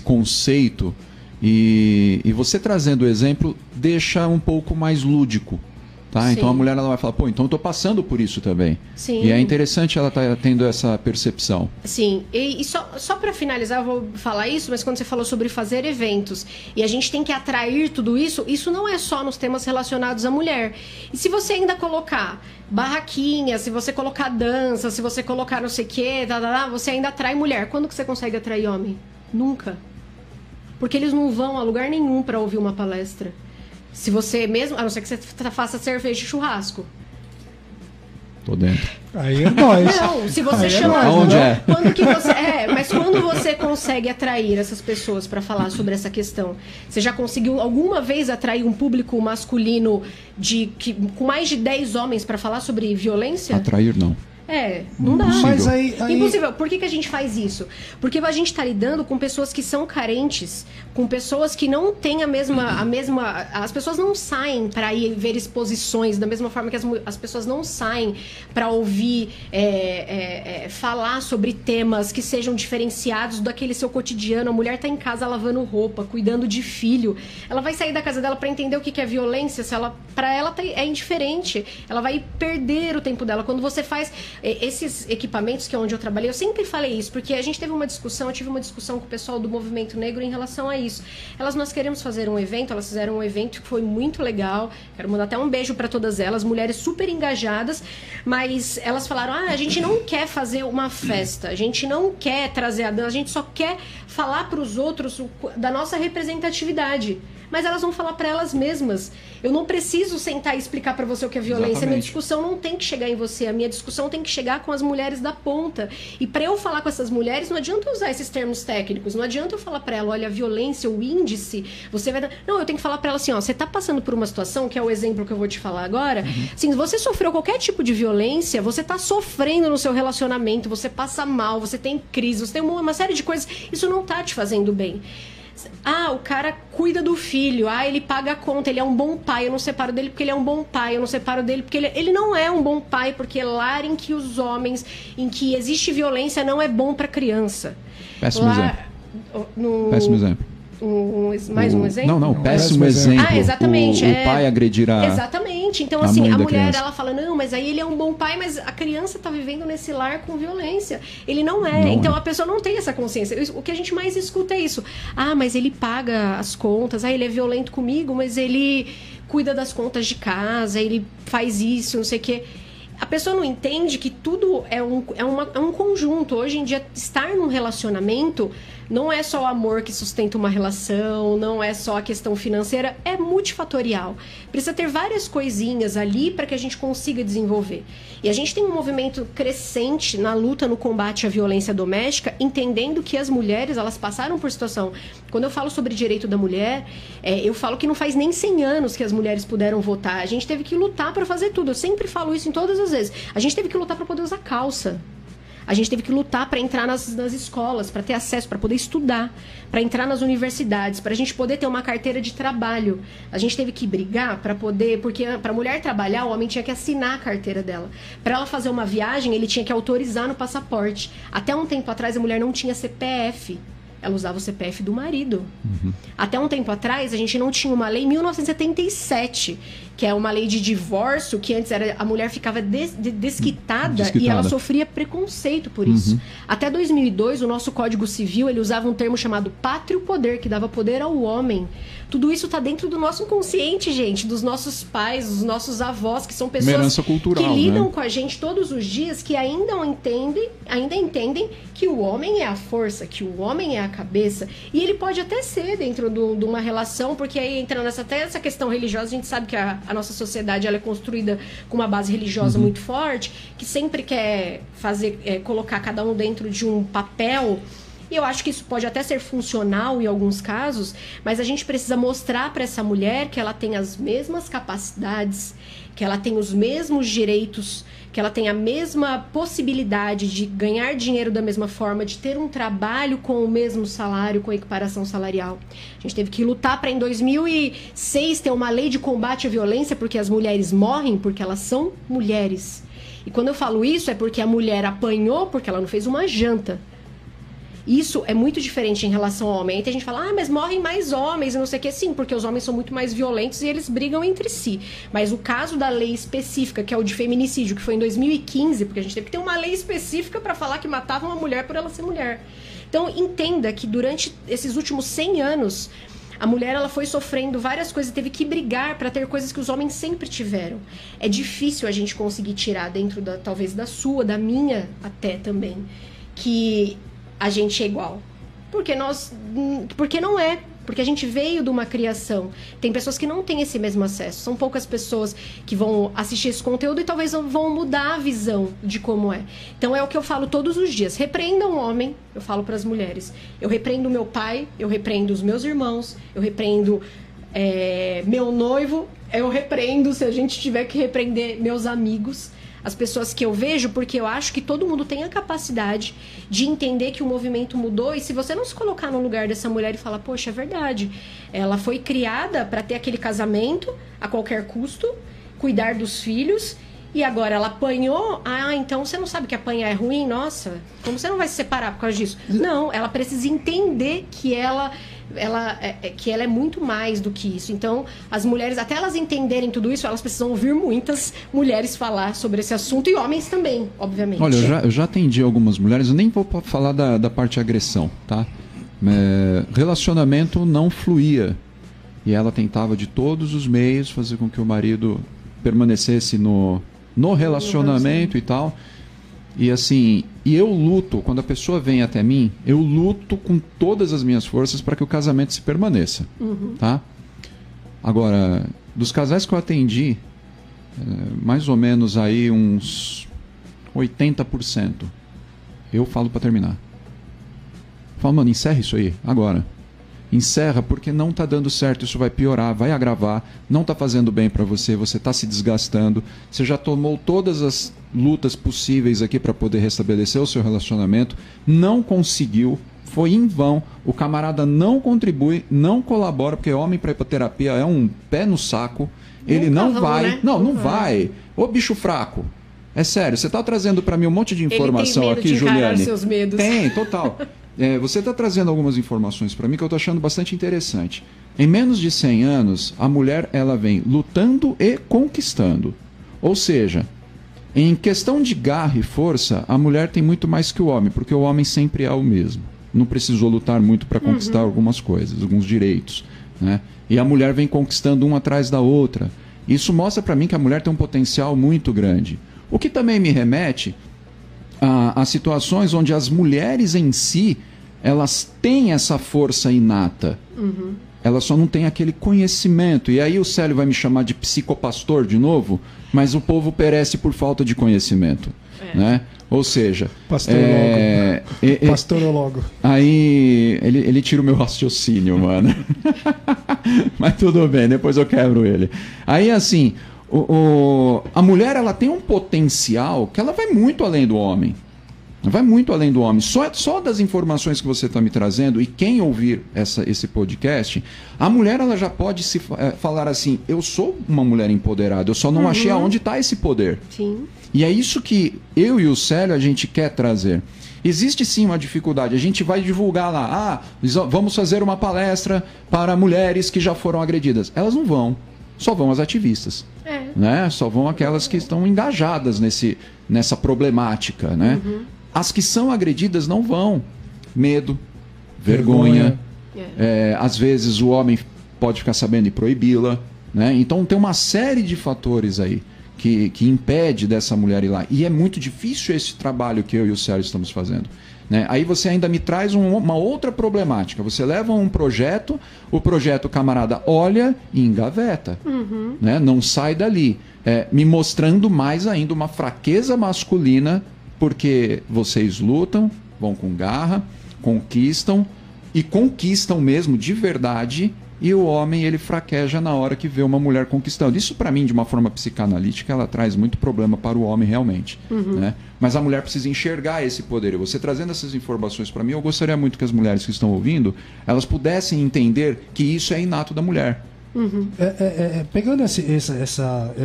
conceito e você trazendo o exemplo deixa um pouco mais lúdico. Tá? Então a mulher ela vai falar, então eu estou passando por isso também. Sim. E é interessante ela estar tendo essa percepção. Sim, e só para finalizar, eu vou falar isso, mas quando você falou sobre fazer eventos, e a gente tem que atrair tudo isso, isso não é só nos temas relacionados à mulher. E se você ainda colocar barraquinha, se você colocar dança, se você colocar não sei o quê, você ainda atrai mulher. Quando que você consegue atrair homem? Nunca. Porque eles não vão a lugar nenhum para ouvir uma palestra. Se você mesmo, a não ser que você faça cerveja de churrasco. Tô dentro. Aí é nóis. Não, se você chamar... Onde é? Mas quando você consegue atrair essas pessoas para falar sobre essa questão? Você já conseguiu alguma vez atrair um público masculino com mais de 10 homens para falar sobre violência? Atrair, não. Não dá. Mas Impossível. Por que a gente faz isso? Porque a gente está lidando com pessoas que são carentes, com pessoas que não têm a mesma... As pessoas não saem para ir ver exposições, da mesma forma que as pessoas não saem para ouvir falar sobre temas que sejam diferenciados daquele seu cotidiano. A mulher está em casa lavando roupa, cuidando de filho. Ela vai sair da casa dela para entender o que é violência. Para ela é indiferente. Ela vai perder o tempo dela. Quando você faz... Esses equipamentos, que é onde eu trabalhei, eu sempre falei isso, porque a gente teve uma discussão, eu tive uma discussão com o pessoal do Movimento Negro em relação a isso. Nós queremos fazer um evento, elas fizeram um evento que foi muito legal, quero mandar até um beijo para todas elas, mulheres super engajadas, mas elas falaram, a gente não quer fazer uma festa, a gente não quer trazer a dança, a gente só quer falar para os outros da nossa representatividade. Mas elas vão falar para elas mesmas. Eu não preciso sentar e explicar para você o que é violência. Exatamente. A minha discussão não tem que chegar em você. A minha discussão tem que chegar com as mulheres da ponta. E para eu falar com essas mulheres, não adianta usar esses termos técnicos. Não adianta eu falar para ela, olha, a violência, o índice, você vai... Não, eu tenho que falar para ela assim, você tá passando por uma situação, que é o exemplo que eu vou te falar agora. Assim, se você sofreu qualquer tipo de violência, você tá sofrendo no seu relacionamento, você passa mal, você tem crise, você tem uma série de coisas. Isso não tá te fazendo bem. O cara cuida do filho, ele paga a conta, ele é um bom pai, eu não separo dele porque ele é um bom pai, eu não separo dele porque ele não é um bom pai, porque lar em que os homens, em que existe violência, não é bom para criança. Péssimo exemplo. Péssimo exemplo. Mais um exemplo? Não, péssimo exemplo. Exatamente. O pai agredir a... Exatamente. Então, assim, a mulher, criança. ela fala, não, mas aí ele é um bom pai, mas a criança tá vivendo nesse lar com violência. Ele não é. Então, a pessoa não tem essa consciência. O que a gente mais escuta é isso. Mas ele paga as contas. Ele é violento comigo, mas ele cuida das contas de casa, ele faz isso, não sei o quê. A pessoa não entende que tudo é um conjunto. Hoje em dia, estar num relacionamento não é só o amor que sustenta uma relação, não é só a questão financeira, é multifatorial. Precisa ter várias coisinhas ali para que a gente consiga desenvolver. E a gente tem um movimento crescente na luta, no combate à violência doméstica, entendendo que as mulheres, elas passaram por situação... Quando eu falo sobre direito da mulher, eu falo que não faz nem 100 anos que as mulheres puderam votar. A gente teve que lutar para fazer tudo. Eu sempre falo isso em todas as vezes. A gente teve que lutar para poder usar calça. A gente teve que lutar para entrar nas escolas, para ter acesso, para poder estudar, para entrar nas universidades, para a gente poder ter uma carteira de trabalho. A gente teve que brigar para poder... Porque para a mulher trabalhar, o homem tinha que assinar a carteira dela. Para ela fazer uma viagem, ele tinha que autorizar no passaporte. Até um tempo atrás, a mulher não tinha CPF. Ela usava o CPF do marido. Até um tempo atrás, a gente não tinha uma lei em 1977, que é uma lei de divórcio, que antes era, a mulher ficava desquitada e ela sofria preconceito por isso. Até 2002, o nosso Código Civil, ele usava um termo chamado pátrio poder, que dava poder ao homem. Tudo isso está dentro do nosso inconsciente, gente, dos nossos pais, dos nossos avós, que são pessoas cultural, que lidam com a gente todos os dias, que ainda entendem que o homem é a força, que o homem é a cabeça. E ele pode até ser dentro de uma relação, porque aí entrando até essa questão religiosa, a gente sabe que a nossa sociedade ela é construída com uma base religiosa muito forte, que sempre quer colocar cada um dentro de um papel. E eu acho que isso pode até ser funcional em alguns casos, mas a gente precisa mostrar para essa mulher que ela tem as mesmas capacidades, que ela tem os mesmos direitos, que ela tem a mesma possibilidade de ganhar dinheiro da mesma forma, de ter um trabalho com o mesmo salário, com equiparação salarial. A gente teve que lutar para, em 2006, ter uma lei de combate à violência, porque as mulheres morrem porque elas são mulheres. E quando eu falo isso, é porque a mulher apanhou porque ela não fez uma janta. Isso é muito diferente em relação ao homem. Aí a gente fala, mas morrem mais homens e não sei o que. Sim, porque os homens são muito mais violentos e eles brigam entre si. Mas o caso da lei específica, que é o de feminicídio, que foi em 2015, porque a gente teve que ter uma lei específica para falar que matavam uma mulher por ela ser mulher. Então, entenda que durante esses últimos 100 anos, a mulher ela foi sofrendo várias coisas, teve que brigar para ter coisas que os homens sempre tiveram. É difícil a gente conseguir tirar dentro, talvez, da sua, da minha até também, que... a gente é igual. Porque não é. Porque a gente veio de uma criação. Tem pessoas que não têm esse mesmo acesso. São poucas pessoas que vão assistir esse conteúdo e talvez vão mudar a visão de como é. Então é o que eu falo todos os dias. Repreenda um homem, eu falo para as mulheres. Eu repreendo meu pai, eu repreendo os meus irmãos, eu repreendo meu noivo, eu repreendo, se a gente tiver que repreender, meus amigos. As pessoas que eu vejo, porque eu acho que todo mundo tem a capacidade de entender que o movimento mudou. E se você não se colocar no lugar dessa mulher e falar, poxa, é verdade, ela foi criada para ter aquele casamento a qualquer custo, cuidar dos filhos, e agora ela apanhou, então você não sabe que apanhar é ruim? Nossa, como você não vai se separar por causa disso? Não, ela precisa entender que ela é muito mais do que isso. Então, as mulheres, até elas entenderem tudo isso, elas precisam ouvir muitas mulheres falar sobre esse assunto, e homens também, obviamente. Olha, eu já atendi algumas mulheres, eu nem vou falar da parte agressão, tá? Relacionamento não fluía, e ela tentava de todos os meios fazer com que o marido permanecesse no relacionamento e tal. E assim, eu luto, quando a pessoa vem até mim, eu luto com todas as minhas forças para que o casamento se permaneça, tá? Agora, dos casais que eu atendi, mais ou menos aí uns 80%, eu falo para terminar. Eu falo, mano, encerra isso aí, agora. Encerra, porque não está dando certo, isso vai piorar, vai agravar, não está fazendo bem para você, você está se desgastando, você já tomou todas as lutas possíveis aqui para poder restabelecer o seu relacionamento, não conseguiu, foi em vão, o camarada não contribui, não colabora, porque homem para ir para terapia é um pé no saco, ele não vai, né? não vai. Ô bicho fraco, é sério, você está trazendo para mim um monte de informação aqui, de Juliane. Seus medos. Tem, total. Você está trazendo algumas informações para mim que eu estou achando bastante interessante. Em menos de 100 anos, a mulher ela vem lutando e conquistando. Ou seja, em questão de garra e força, a mulher tem muito mais que o homem, porque o homem sempre é o mesmo. Não precisou lutar muito para conquistar algumas coisas, alguns direitos, né? E a mulher vem conquistando uma atrás da outra. Isso mostra para mim que a mulher tem um potencial muito grande. O que também me remete a situações onde as mulheres em si, elas têm essa força inata. Elas só não têm aquele conhecimento. E aí o Célio vai me chamar de psicopastor de novo, mas o povo perece por falta de conhecimento. Né? Ou seja... Pastorologo. Aí ele tira o meu raciocínio, mano. Mas tudo bem, depois eu quebro ele. Aí assim, a mulher ela tem um potencial que ela vai muito além do homem. Vai muito além do homem. Só das informações que você está me trazendo, e quem ouvir esse podcast, a mulher ela já pode falar assim, eu sou uma mulher empoderada, eu só não achei aonde está esse poder. Sim. E é isso que eu e o Célio a gente quer trazer. Existe sim uma dificuldade, a gente vai divulgar lá, vamos fazer uma palestra para mulheres que já foram agredidas. Elas não vão, só vão as ativistas. Né? Só vão aquelas que estão engajadas nessa problemática, né? As que são agredidas não vão. Medo, vergonha. Às vezes o homem pode ficar sabendo e proibi-la. Né? Então tem uma série de fatores aí que impede dessa mulher ir lá. E é muito difícil esse trabalho que eu e o Célio estamos fazendo. Né? Aí você ainda me traz uma outra problemática. Você leva um projeto, o projeto o camarada olha e engaveta. Né? Não sai dali. Me mostrando mais ainda uma fraqueza masculina, porque vocês lutam, vão com garra, conquistam, e conquistam mesmo de verdade, e o homem ele fraqueja na hora que vê uma mulher conquistando. Isso para mim, de uma forma psicanalítica, ela traz muito problema para o homem realmente. Né? Mas a mulher precisa enxergar esse poder. E você trazendo essas informações para mim, eu gostaria muito que as mulheres que estão ouvindo, elas pudessem entender que isso é inato da mulher. Pegando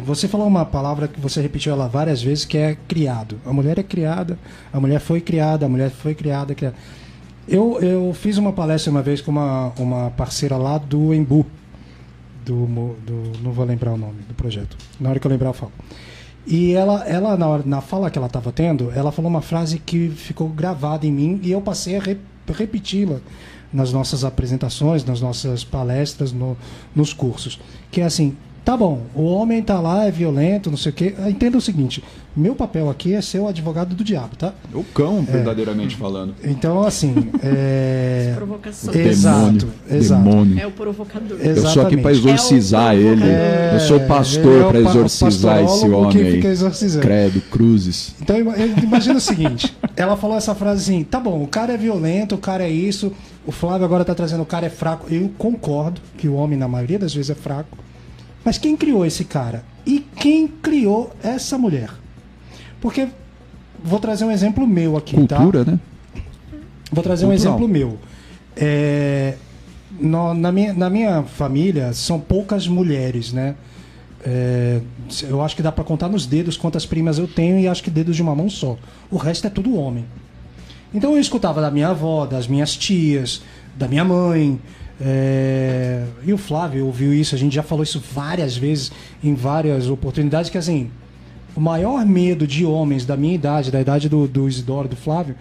você falou uma palavra que você repetiu ela várias vezes, que é criado. A mulher é criada, a mulher foi criada, a mulher foi criada. Eu fiz uma palestra uma vez com uma parceira lá do Embu, não vou lembrar o nome do projeto. Na hora que eu lembrar eu falo. E ela na fala que ela estava tendo, ela falou uma frase que ficou gravada em mim e eu passei a repeti-la nas nossas apresentações, nas nossas palestras, nos cursos. Que é assim, tá bom, o homem tá lá, é violento, não sei o quê. Entenda o seguinte, meu papel aqui é ser o advogado do diabo, tá? O cão, verdadeiramente falando. Então, assim... Provocação. Exato. É o provocador. Eu sou aqui para exorcizar ele. Eu sou pastor para exorcizar esse homem aí. Credo, cruzes. Então, imagina o seguinte, ela falou essa frase assim, tá bom, o cara é violento, o cara é isso... O Flávio agora está trazendo o cara é fraco. Eu concordo que o homem, na maioria das vezes, é fraco. Mas quem criou esse cara? E quem criou essa mulher? Porque, vou trazer um exemplo meu aqui, Cultura, né? Vou trazer um exemplo meu. Na minha família, são poucas mulheres, né? Eu acho que dá para contar nos dedos quantas primas eu tenho e acho que dedos de uma mão só. O resto é tudo homem. Então eu escutava da minha avó, das minhas tias, da minha mãe. E o Flávio ouviu isso, a gente já falou isso várias vezes, em várias oportunidades, que assim, o maior medo de homens da minha idade, da idade do Isidoro, do Flávio,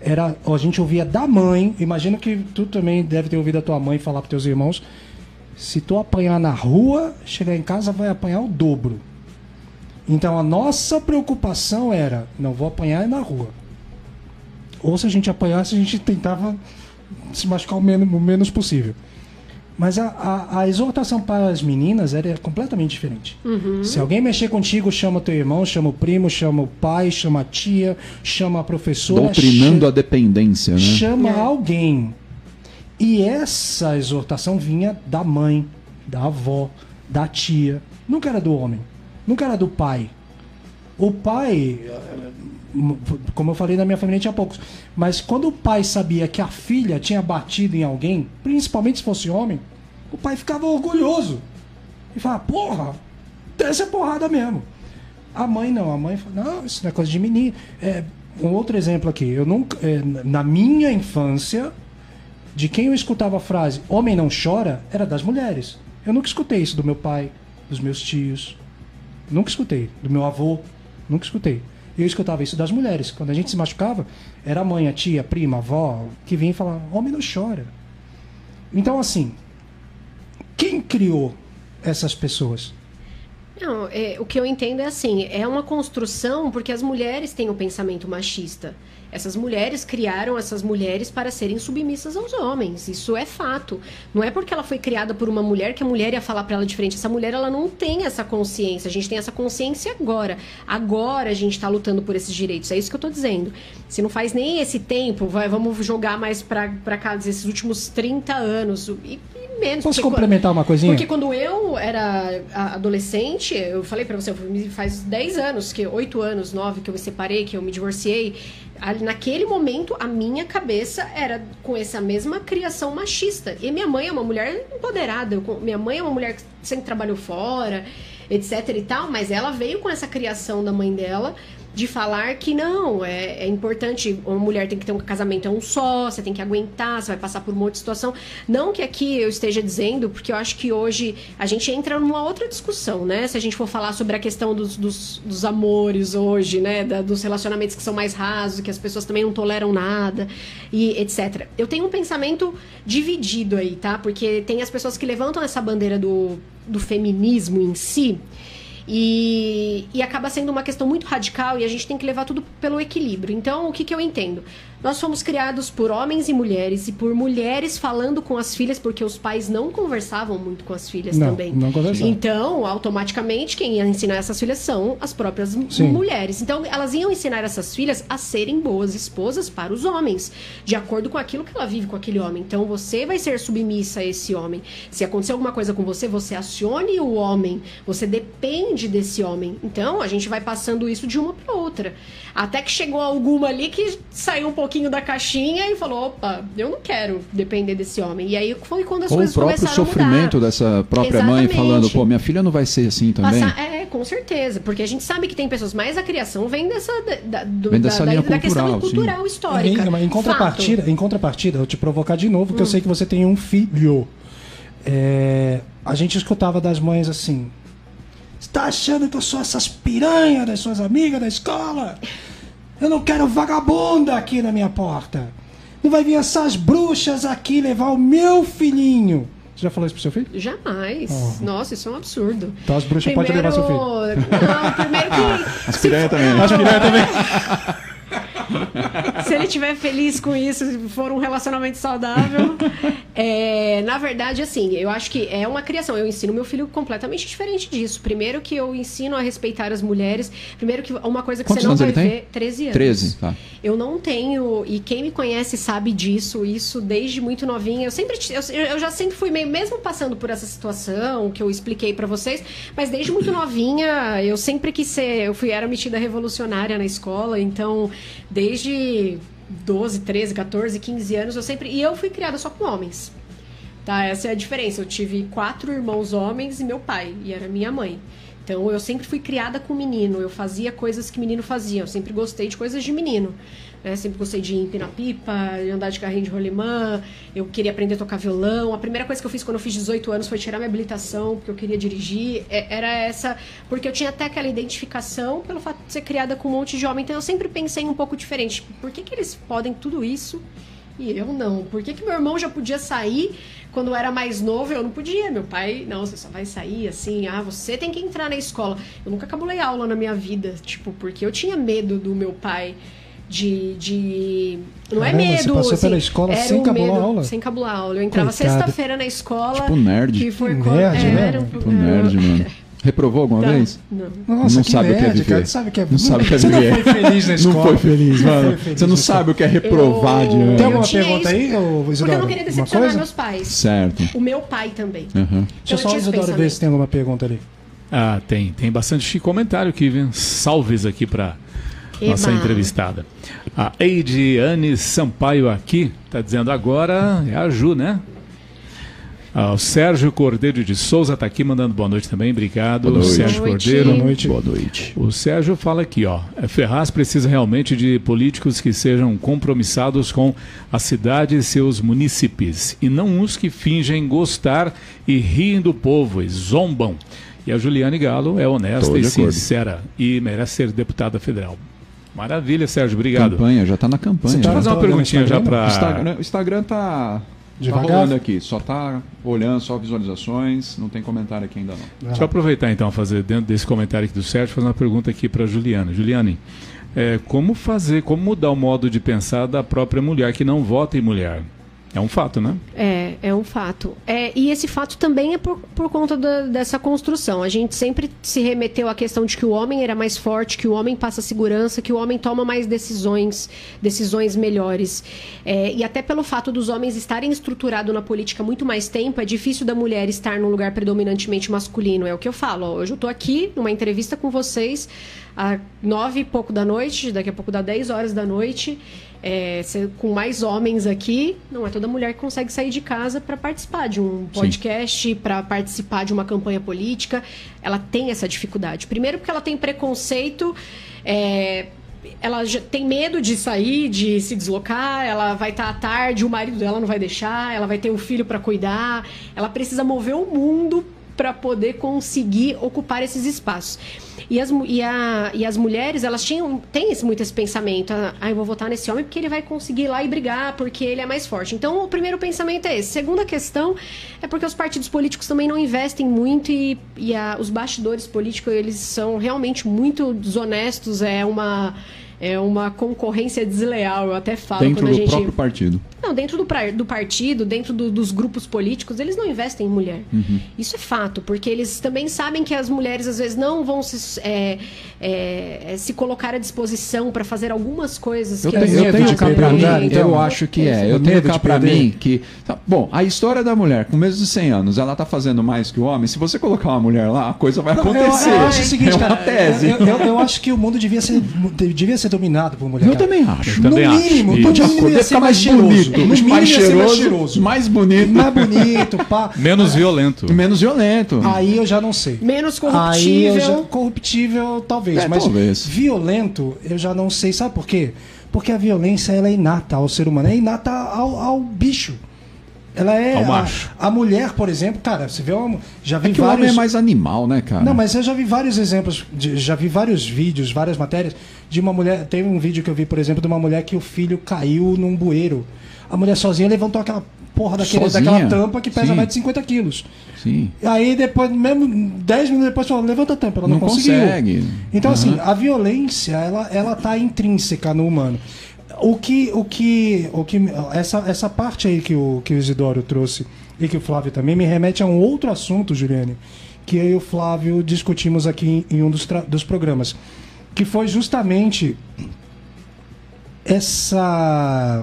era, a gente ouvia da mãe, imagino que tu também deve ter ouvido a tua mãe falar para teus irmãos, se tu apanhar na rua, chegar em casa vai apanhar o dobro. Então a nossa preocupação era, não vou apanhar na rua. Ou se a gente apanhasse, a gente tentava se machucar o menos possível. Mas a exortação para as meninas era completamente diferente. Se alguém mexer contigo, chama teu irmão, chama o primo, chama o pai, chama a tia, chama a professora. Doutrinando a dependência, né? Chama alguém. E essa exortação vinha da mãe, da avó, da tia. Nunca era do homem. Nunca era do pai. O pai... Como eu falei, na minha família tinha poucos. Mas quando o pai sabia que a filha tinha batido em alguém, principalmente se fosse homem, o pai ficava orgulhoso. E falava, porra, desce a porrada mesmo. A mãe não. A mãe fala, não, isso não é coisa de menino. Um outro exemplo aqui. Eu nunca, na minha infância, de quem eu escutava a frase homem não chora, era das mulheres. Eu nunca escutei isso do meu pai, dos meus tios. Nunca escutei. Do meu avô. Nunca escutei. Eu escutava isso das mulheres. Quando a gente se machucava, era a mãe, a tia, a prima, a avó, que vinha e falava, homem não chora. Então, assim, quem criou essas pessoas? Não, o que eu entendo é assim, é uma construção porque as mulheres têm um pensamento machista. Essas mulheres criaram essas mulheres para serem submissas aos homens. Isso é fato. Não é porque ela foi criada por uma mulher que a mulher ia falar para ela diferente. Essa mulher, ela não tem essa consciência. A gente tem essa consciência agora. Agora a gente está lutando por esses direitos. É isso que eu estou dizendo. Se não faz nem esse tempo, vamos jogar mais para cá, esses últimos 30 anos. E menos. Posso complementar uma coisinha? Porque quando eu era adolescente, eu falei pra você, faz 10 anos, 8 anos, 9, que eu me separei, que eu me divorciei. Naquele momento, a minha cabeça era com essa mesma criação machista. E minha mãe é uma mulher empoderada. Minha mãe é uma mulher que sempre trabalhou fora, etc e tal. Mas ela veio com essa criação da mãe dela de falar que não, é importante, uma mulher tem que ter um casamento só, você tem que aguentar, você vai passar por um monte de situação. Não que aqui eu esteja dizendo, porque eu acho que hoje a gente entra numa outra discussão, né? Se a gente for falar sobre a questão dos amores hoje, né? Dos relacionamentos que são mais rasos, que as pessoas também não toleram nada, e etc. Eu tenho um pensamento dividido aí, tá? Porque tem as pessoas que levantam essa bandeira do feminismo em si, e acaba sendo uma questão muito radical e a gente tem que levar tudo pelo equilíbrio. Então, o que eu entendo? Nós fomos criados por homens e mulheres, e por mulheres falando com as filhas, porque os pais não conversavam muito com as filhas também. Não conversavam. Então, automaticamente, quem ia ensinar essas filhas são as próprias mulheres. Então, elas iam ensinar essas filhas a serem boas esposas para os homens, de acordo com aquilo que ela vive com aquele homem. Então, você vai ser submissa a esse homem. Se acontecer alguma coisa com você, você acione o homem. Você depende desse homem. Então, a gente vai passando isso de uma para outra. Até que chegou alguma ali que saiu um pouquinho da caixinha e falou, opa, eu não quero depender desse homem. E aí foi quando as coisas começaram a mudar. Ou o próprio sofrimento dessa própria mãe falando, pô, minha filha não vai ser assim também. Com certeza, porque a gente sabe que tem pessoas, mas a criação vem dessa questão cultural histórica. Em contrapartida, eu vou te provocar de novo, porque eu sei que você tem um filho. A gente escutava das mães assim, você tá achando que eu sou essas piranhas das suas amigas da escola? Eu não quero vagabunda aqui na minha porta. Não vai vir essas bruxas aqui levar o meu filhinho. Você já falou isso pro seu filho? Jamais. Nossa, isso é um absurdo. Então as bruxas podem levar seu filho. Não, primeiro que... As piranhas também. As piranhas também. Se ele estiver feliz com isso, se for um relacionamento saudável. Na verdade, assim, eu acho que é uma criação. Eu ensino meu filho completamente diferente disso. Primeiro que eu ensino a respeitar as mulheres. Primeiro que uma coisa que você não vai ver... 13 anos. 13, tá. Eu não tenho... E quem me conhece sabe disso. Isso desde muito novinha. Eu já sempre fui meio... Mesmo passando por essa situação que eu expliquei pra vocês, mas desde muito novinha, eu sempre quis ser... Era metida revolucionária na escola, então... Desde 12, 13, 14, 15 anos, eu sempre... E eu fui criada só com homens. Tá? Essa é a diferença. Eu tive 4 irmãos homens e meu pai. E era minha mãe. Então, eu sempre fui criada com menino. Eu fazia coisas que menino fazia. Eu sempre gostei de coisas de menino. Sempre gostei de empinar pipa, de andar de carrinho de rolimã. Eu queria aprender a tocar violão. A primeira coisa que eu fiz quando eu fiz 18 anos foi tirar minha habilitação, porque eu queria dirigir. Era essa... Porque eu tinha até aquela identificação pelo fato de ser criada com um monte de homem. Então, eu sempre pensei um pouco diferente. Por que eles podem tudo isso e eu não? Por que meu irmão já podia sair quando eu era mais novo? Eu não podia. Meu pai, não, você só vai sair assim. Você tem que entrar na escola. Eu nunca cabulei aula na minha vida, porque eu tinha medo do meu pai... Não é medo. Você passou pela escola sem cabular aula? Sem cabular aula. Eu entrava sexta-feira na escola. Tipo nerd. Que foi nerd, né? Tipo nerd, mano. Reprovou alguma vez? Não. Nossa, não sabe nerd, o que é viver. Cara, sabe que é... Não sabe o que é viver. Você não foi feliz na escola. Não foi feliz, mano. Você não sabe o que é reprovar de ano. Tem alguma pergunta aí, Isidoro? Porque eu não queria decepcionar meus pais. Certo. O meu pai também. Deixa eu só o Isidoro ver se tem alguma pergunta ali. Tem bastante comentário aqui, viu? Salves aqui pra nossa entrevistada. A Eidiane Sampaio aqui está dizendo agora, é a Ju, né? O Sérgio Cordeiro de Souza está aqui mandando boa noite também, obrigado. Boa noite. Sérgio Cordeiro. Boa noite. Boa noite. O Sérgio fala aqui, Ferraz precisa realmente de políticos que sejam compromissados com a cidade e seus munícipes, e não uns que fingem gostar e riem do povo e zombam. E a Juliane Galo é honesta e sincera e merece ser deputada federal. Maravilha, Sérgio, obrigado. Campanha, já está na campanha. Deixa eu fazer uma perguntinha já para... O Instagram tá Devagar. Tá rolando aqui, só tá olhando, só visualizações, não tem comentário aqui ainda não. Deixa eu aproveitar então, fazer dentro desse comentário aqui do Sérgio, fazer uma pergunta aqui para Juliane. Juliane, como mudar o modo de pensar da própria mulher que não vota em mulher? É um fato, né? É um fato. E esse fato também é por conta dessa construção. A gente sempre se remeteu à questão de que o homem era mais forte, que o homem passa segurança, que o homem toma mais decisões melhores. E até pelo fato dos homens estarem estruturados na política há muito mais tempo, é difícil da mulher estar num lugar predominantemente masculino. É o que eu falo. Hoje eu estou aqui numa entrevista com vocês às 9 e pouco da noite, daqui a pouco dá 10 horas da noite. Com mais homens aqui, não é toda mulher que consegue sair de casa para participar de um podcast, para participar de uma campanha política. Ela tem essa dificuldade. Primeiro porque ela tem preconceito, ela já tem medo de sair, de se deslocar, ela vai estar à tarde, o marido dela não vai deixar, ela vai ter um filho para cuidar, ela precisa mover o mundo para poder conseguir ocupar esses espaços. E as mulheres, elas têm muito esse pensamento. Eu vou votar nesse homem porque ele vai conseguir ir lá e brigar, porque ele é mais forte. Então, o primeiro pensamento é esse. Segunda questão é porque os partidos políticos também não investem muito e os bastidores políticos, eles são realmente muito desonestos. É uma concorrência desleal, eu até falo. Dentro do próprio partido. Não, dentro do partido, dentro dos grupos políticos, eles não investem em mulher. Uhum. Isso é fato, porque eles também sabem que as mulheres, às vezes, não vão se colocar à disposição para fazer algumas coisas. Eu tenho cá para mim, eu acho que eu tenho cá para mim que... Bom, a história da mulher, com menos de 100 anos, ela tá fazendo mais que o homem. Se você colocar uma mulher lá, a coisa vai acontecer. Eu acho o seguinte, uma tese. Eu acho que o mundo devia ser dominado por mulher. Eu também acho. No mínimo, ia ficar mais cheiroso. Mais cheiroso, mais bonito. Mais bonito, pá. Menos violento. Menos violento. Aí eu já não sei. Menos corruptível. Corruptível, talvez. Mas talvez. Violento, eu já não sei. Sabe por quê? Porque a violência, ela é inata ao ser humano. É inata ao bicho. Ela é ao macho. A mulher, por exemplo, cara, você vê já vi que vários... o homem é mais animal, né, cara? Não, mas eu já vi vários exemplos, já vi vários vídeos, várias matérias de uma mulher. Tem um vídeo que eu vi, por exemplo, de uma mulher que o filho caiu num bueiro. A mulher sozinha levantou aquela porra daquela tampa que pesa mais de 50 quilos. Sim. Aí depois, mesmo 10 minutos depois, falou, levanta a tampa, ela não conseguiu. Consegue. Então, assim, a violência, ela tá intrínseca no humano. Essa parte aí que o Isidoro trouxe e que o Flávio também me remete a um outro assunto, Juliane, que eu e o Flávio discutimos aqui em um dos programas, que foi justamente essa...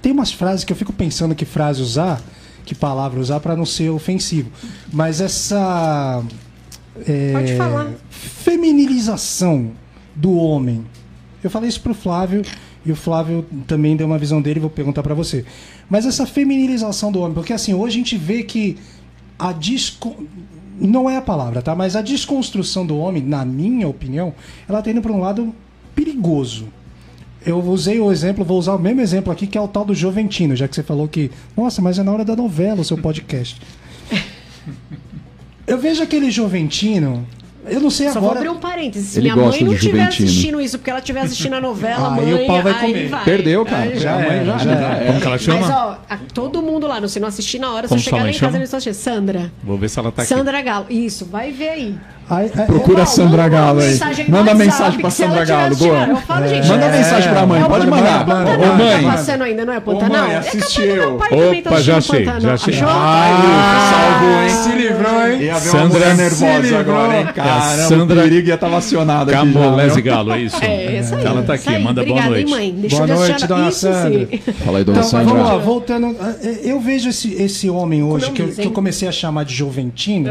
Tem umas frases que eu fico pensando que frase usar, que palavra usar para não ser ofensivo, mas essa pode falar. Feminilização do homem. Eu falei isso pro Flávio e o Flávio também deu uma visão dele, vou perguntar para você. Mas essa feminilização do homem, porque assim, hoje a gente vê que não é a palavra, tá? Mas a desconstrução do homem, na minha opinião, ela tá indo para um lado perigoso. Eu usei o exemplo, vou usar o mesmo exemplo aqui, que é o tal do Joventino, já que você falou que, nossa, mas é na hora da novela o seu podcast. Eu vejo aquele Joventino, eu não sei Só agora... vou abrir um parênteses. Se Ele minha mãe não gosta de estiver Juventino. assistindo isso, porque ela estiver assistindo a novela, Aí mãe, o pau vai aí comer. vai. Perdeu, cara. Aí Já é. Como que ela chama? Mas, ó, todo mundo lá, se não assistir na hora, Como se eu chegar sua lá mãe em casa, chama? eles estão assistindo. Sandra. Vou ver se ela tá aqui. Sandra Galo. Isso, vai ver aí. Procura a Sandra Galo aí. Manda no mensagem WhatsApp, pra que se ela Sandra tiver Galo, assistindo, boa. eu falo, gente. Manda mensagem pra mãe, pode mandar. Ô, mãe. tá passando ainda, não é Pantanal? Ô, mãe, assistiu. Opa, já achei, já achei. Salvou, hein? Se livrou, hein? Ia ver Sandra uma mulher nervosa agora, hein? Caramba, Sandra o perigo ia estar vacionado aqui. Camolese Galo, é isso? É, isso aí. Ela tá Isso aqui, aí. manda Obrigada, boa noite. Hein, mãe? Deixa Boa eu noite, deixar... dona Isso, Sandra. sim. Fala aí, dona Então, Sandra. vamos lá, voltando. Eu vejo esse homem hoje, que Economiza, eu hein? comecei a chamar de Joventino,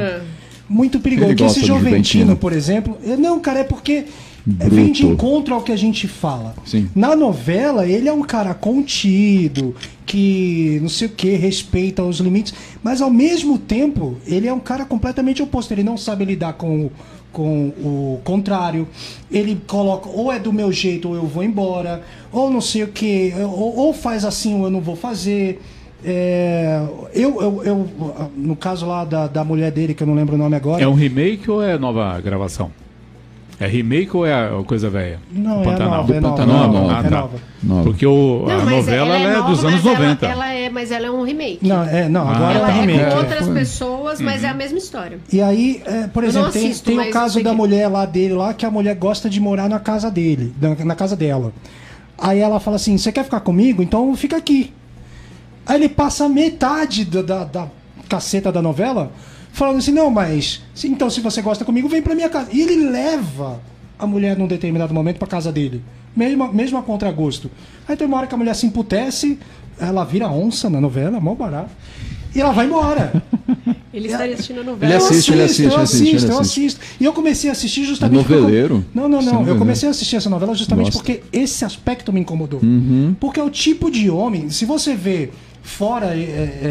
muito perigoso. Ele Que esse gosta de Joventino, Juventino. por exemplo... Não, cara, é porque... Bruto. Vem de encontro ao que a gente fala. Sim. Na novela, ele é um cara contido, que não sei o que, respeita os limites, mas ao mesmo tempo, ele é um cara completamente oposto. Ele não sabe lidar com o contrário. Ele coloca, ou é do meu jeito ou eu vou embora, ou não sei o que, ou faz assim ou eu não vou fazer. No caso lá da mulher dele, que eu não lembro o nome agora. É um remake ou é nova gravação? É remake ou é a coisa velha? Não, é nova. É nova. Nova. Porque a novela é dos anos 90. Mas ela é um remake. Agora ela é remake. É com outras pessoas, mas é a mesma história. E aí, por exemplo, tem o caso da mulher lá dele, lá, que a mulher gosta de morar na casa dele, na casa dela. Aí ela fala assim, você quer ficar comigo? Então fica aqui. Aí ele passa metade da caceta da novela falando assim, não, mas então se você gosta comigo, vem pra minha casa. E ele leva a mulher num determinado momento pra casa dele, mesmo a contragosto. Aí tem uma hora que a mulher se emputece, ela vira onça na novela, mó barato, e ela vai embora. Ele estaria assistindo a novela. Eu assisto. E eu comecei a assistir justamente... noveleiro? Não. Eu comecei a assistir essa novela justamente porque esse aspecto me incomodou. Porque é o tipo de homem, se você vê fora,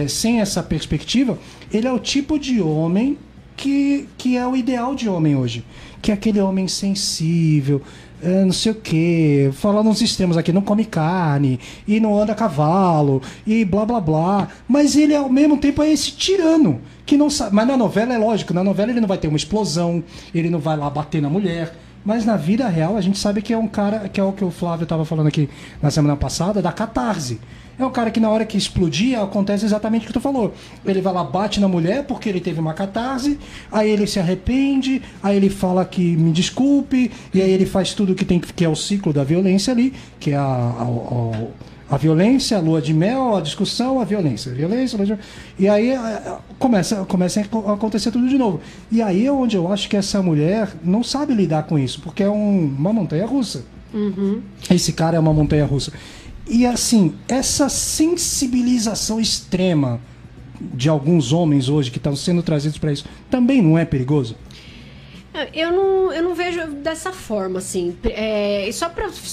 sem essa perspectiva, ele é o tipo de homem que é o ideal de homem hoje. Que é aquele homem sensível, não sei o quê, falando nos extremos aqui, não come carne, e não anda a cavalo, e blá blá blá. Mas ele, ao mesmo tempo, é esse tirano, que não sabe. Mas na novela é lógico, na novela ele não vai ter uma explosão, ele não vai lá bater na mulher. Mas na vida real a gente sabe que é um cara, que é o que o Flávio estava falando aqui na semana passada, da catarse. É um cara que na hora que explodir acontece exatamente o que tu falou. Ele vai lá, bate na mulher porque ele teve uma catarse, aí ele se arrepende, aí ele fala que me desculpe, e aí ele faz tudo que tem que é o ciclo da violência ali, que é a violência, a lua de mel, a discussão, a violência. E aí começa a acontecer tudo de novo. E aí é onde eu acho que essa mulher não sabe lidar com isso, porque é uma montanha-russa. Esse cara é uma montanha-russa. E assim, essa sensibilização extrema de alguns homens hoje que estão sendo trazidos para isso, também não é perigoso? Eu não vejo dessa forma, assim. Só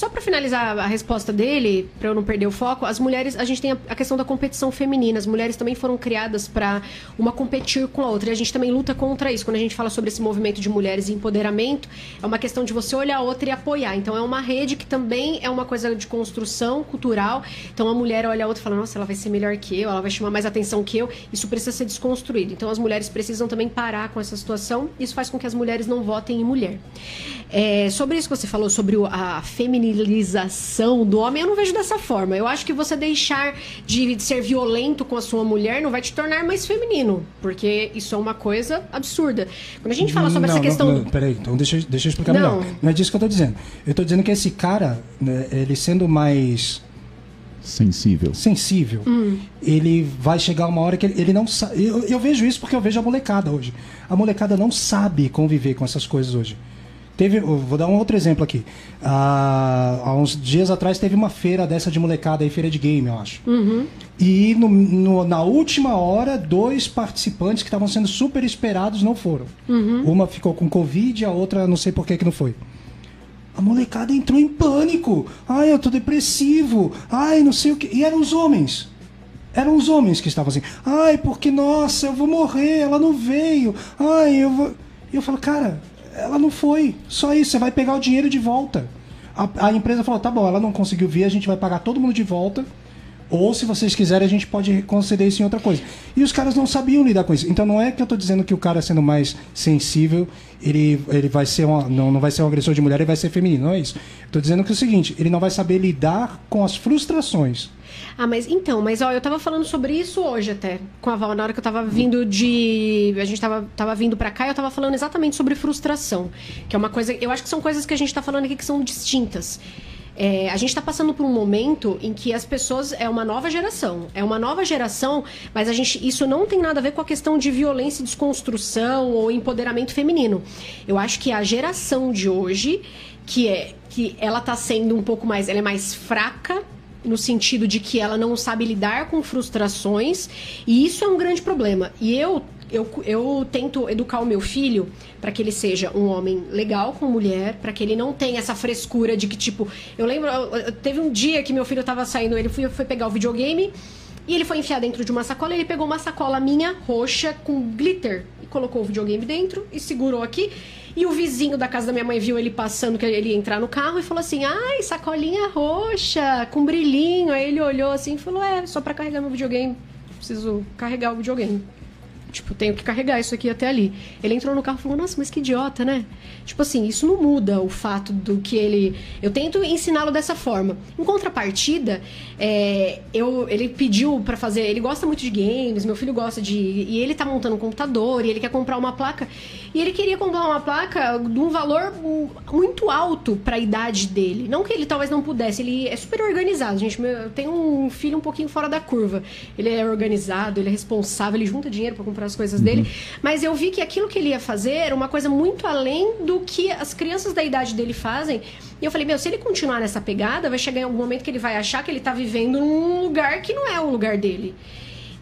pra finalizar a resposta dele, pra eu não perder o foco, as mulheres, a gente tem a questão da competição feminina. As mulheres também foram criadas pra uma competir com a outra. E a gente também luta contra isso. Quando a gente fala sobre esse movimento de mulheres e empoderamento, é uma questão de você olhar a outra e apoiar. Então é uma rede que também é uma coisa de construção cultural. Então a mulher olha a outra e fala, nossa, ela vai ser melhor que eu, ela vai chamar mais atenção que eu. Isso precisa ser desconstruído. Então as mulheres precisam também parar com essa situação. Isso faz com que as mulheres não votem em mulher. Sobre isso que você falou, sobre a feminilização do homem, eu não vejo dessa forma. Eu acho que você deixar de ser violento com a sua mulher não vai te tornar mais feminino, porque isso é uma coisa absurda. Quando a gente fala sobre essa questão... Peraí, então deixa eu explicar melhor. Não é disso que eu tô dizendo. Eu tô dizendo que esse cara, né, ele sendo mais... Sensível. Ele vai chegar uma hora que ele não sabe. Eu vejo isso porque eu vejo a molecada hoje. A molecada não sabe conviver com essas coisas hoje. Vou dar um outro exemplo aqui. Há uns dias atrás teve uma feira dessa de molecada aí, feira de game, eu acho. E na última hora, 2 participantes que estavam sendo super esperados não foram. Uma ficou com Covid, a outra não sei por que não foi. A molecada entrou em pânico. Ai, eu tô depressivo. Ai, não sei o que. E eram os homens. Eram os homens que estavam assim. Ai, porque, nossa, eu vou morrer. Ela não veio. Ai, eu vou... E eu falo, cara, ela não foi. Só isso, você vai pegar o dinheiro de volta. A empresa falou, tá bom, ela não conseguiu vir, a gente vai pagar todo mundo de volta. Ou, se vocês quiserem, a gente pode conceder isso em outra coisa. E os caras não sabiam lidar com isso. Então, não é que eu estou dizendo que o cara, sendo mais sensível, ele vai ser não vai ser um agressor de mulher, ele vai ser feminino. Não é isso. Estou dizendo que é o seguinte, ele não vai saber lidar com as frustrações. Mas eu tava falando sobre isso hoje até, com a Val, na hora que eu tava vindo a gente tava vindo pra cá, eu tava falando exatamente sobre frustração, que é uma coisa, eu acho que são coisas que a gente tá falando aqui que são distintas. A gente está passando por um momento em que as pessoas... É uma nova geração, mas isso não tem nada a ver com a questão de violência e desconstrução ou empoderamento feminino. Eu acho que a geração de hoje, que ela está sendo um pouco mais... Ela é mais fraca, no sentido de que ela não sabe lidar com frustrações, e isso é um grande problema. E eu tento educar o meu filho para que ele seja um homem legal com mulher, para que ele não tenha essa frescura de que, tipo... Eu lembro, teve um dia que meu filho tava saindo, ele foi pegar o videogame e ele foi enfiar dentro de uma sacola, ele pegou uma sacola minha, roxa, com glitter, e colocou o videogame dentro e segurou aqui. E o vizinho da casa da minha mãe viu ele passando, que ele ia entrar no carro, e falou assim, ai, sacolinha roxa, com brilhinho. Aí ele olhou assim e falou, só para carregar meu videogame, preciso carregar o videogame. Tipo, tenho que carregar isso aqui até ali. Ele entrou no carro e falou, nossa, mas que idiota, né? Tipo assim, isso não muda o fato do que ele... Eu tento ensiná-lo dessa forma. Em contrapartida, ele pediu pra fazer... Ele gosta muito de games, meu filho gosta de... E ele tá montando um computador, e ele quer comprar uma placa. E ele queria comprar uma placa de um valor muito alto pra idade dele. Não que ele talvez não pudesse, ele é super organizado, gente. Eu tenho um filho um pouquinho fora da curva. Ele é organizado, ele é responsável, ele junta dinheiro pra comprar as coisas dele, mas eu vi que aquilo que ele ia fazer era uma coisa muito além do que as crianças da idade dele fazem. E eu falei, se ele continuar nessa pegada, vai chegar em algum momento que ele vai achar que ele tá vivendo num lugar que não é o lugar dele.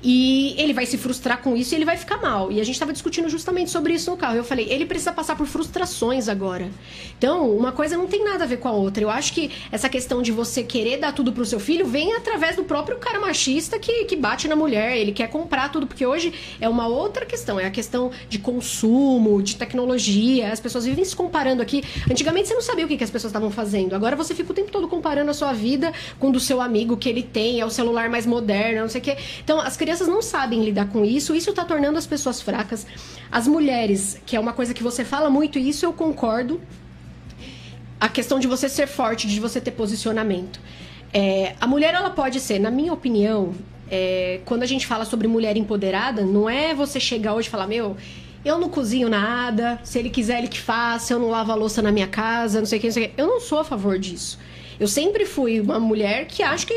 E ele vai se frustrar com isso e ele vai ficar mal. E a gente estava discutindo justamente sobre isso no carro. Eu falei, ele precisa passar por frustrações agora. Então, uma coisa não tem nada a ver com a outra. Eu acho que essa questão de você querer dar tudo pro seu filho vem através do próprio cara machista que bate na mulher. Ele quer comprar tudo, porque hoje é uma outra questão. É a questão de consumo, de tecnologia. As pessoas vivem se comparando aqui. Antigamente você não sabia o que as pessoas estavam fazendo. Agora você fica o tempo todo comparando a sua vida com o do seu amigo, que ele tem, é o celular mais moderno, não sei o quê. Então, as crianças não sabem lidar com isso. Isso está tornando as pessoas fracas. As mulheres, que é uma coisa que você fala muito, e isso eu concordo, a questão de você ser forte, de você ter posicionamento. A mulher, ela pode ser, na minha opinião, quando a gente fala sobre mulher empoderada, não é você chegar hoje e falar, eu não cozinho nada, se ele quiser ele que faça, eu não lavo a louça na minha casa, não sei o que, não sei o que. Eu não sou a favor disso. Eu sempre fui uma mulher que acho que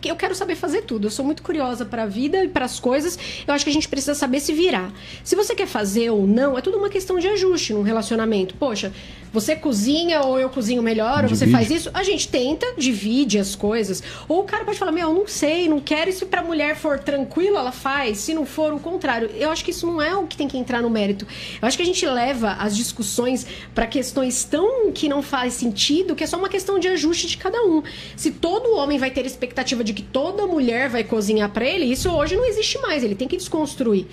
eu quero saber fazer tudo. Eu sou muito curiosa para a vida e para as coisas. Eu acho que a gente precisa saber se virar. Se você quer fazer ou não, é tudo uma questão de ajuste num relacionamento. Poxa, você cozinha ou eu cozinho melhor, ou você faz isso. A gente tenta, divide as coisas. Ou o cara pode falar, eu não sei, não quero. E se pra mulher for tranquilo, ela faz. Se não for, o contrário. Eu acho que isso não é o que tem que entrar no mérito. Eu acho que a gente leva as discussões para questões tão que não faz sentido, que é só uma questão de ajuste de cada um. Se todo homem vai ter expectativa de que toda mulher vai cozinhar para ele, isso hoje não existe mais. Ele tem que desconstruir.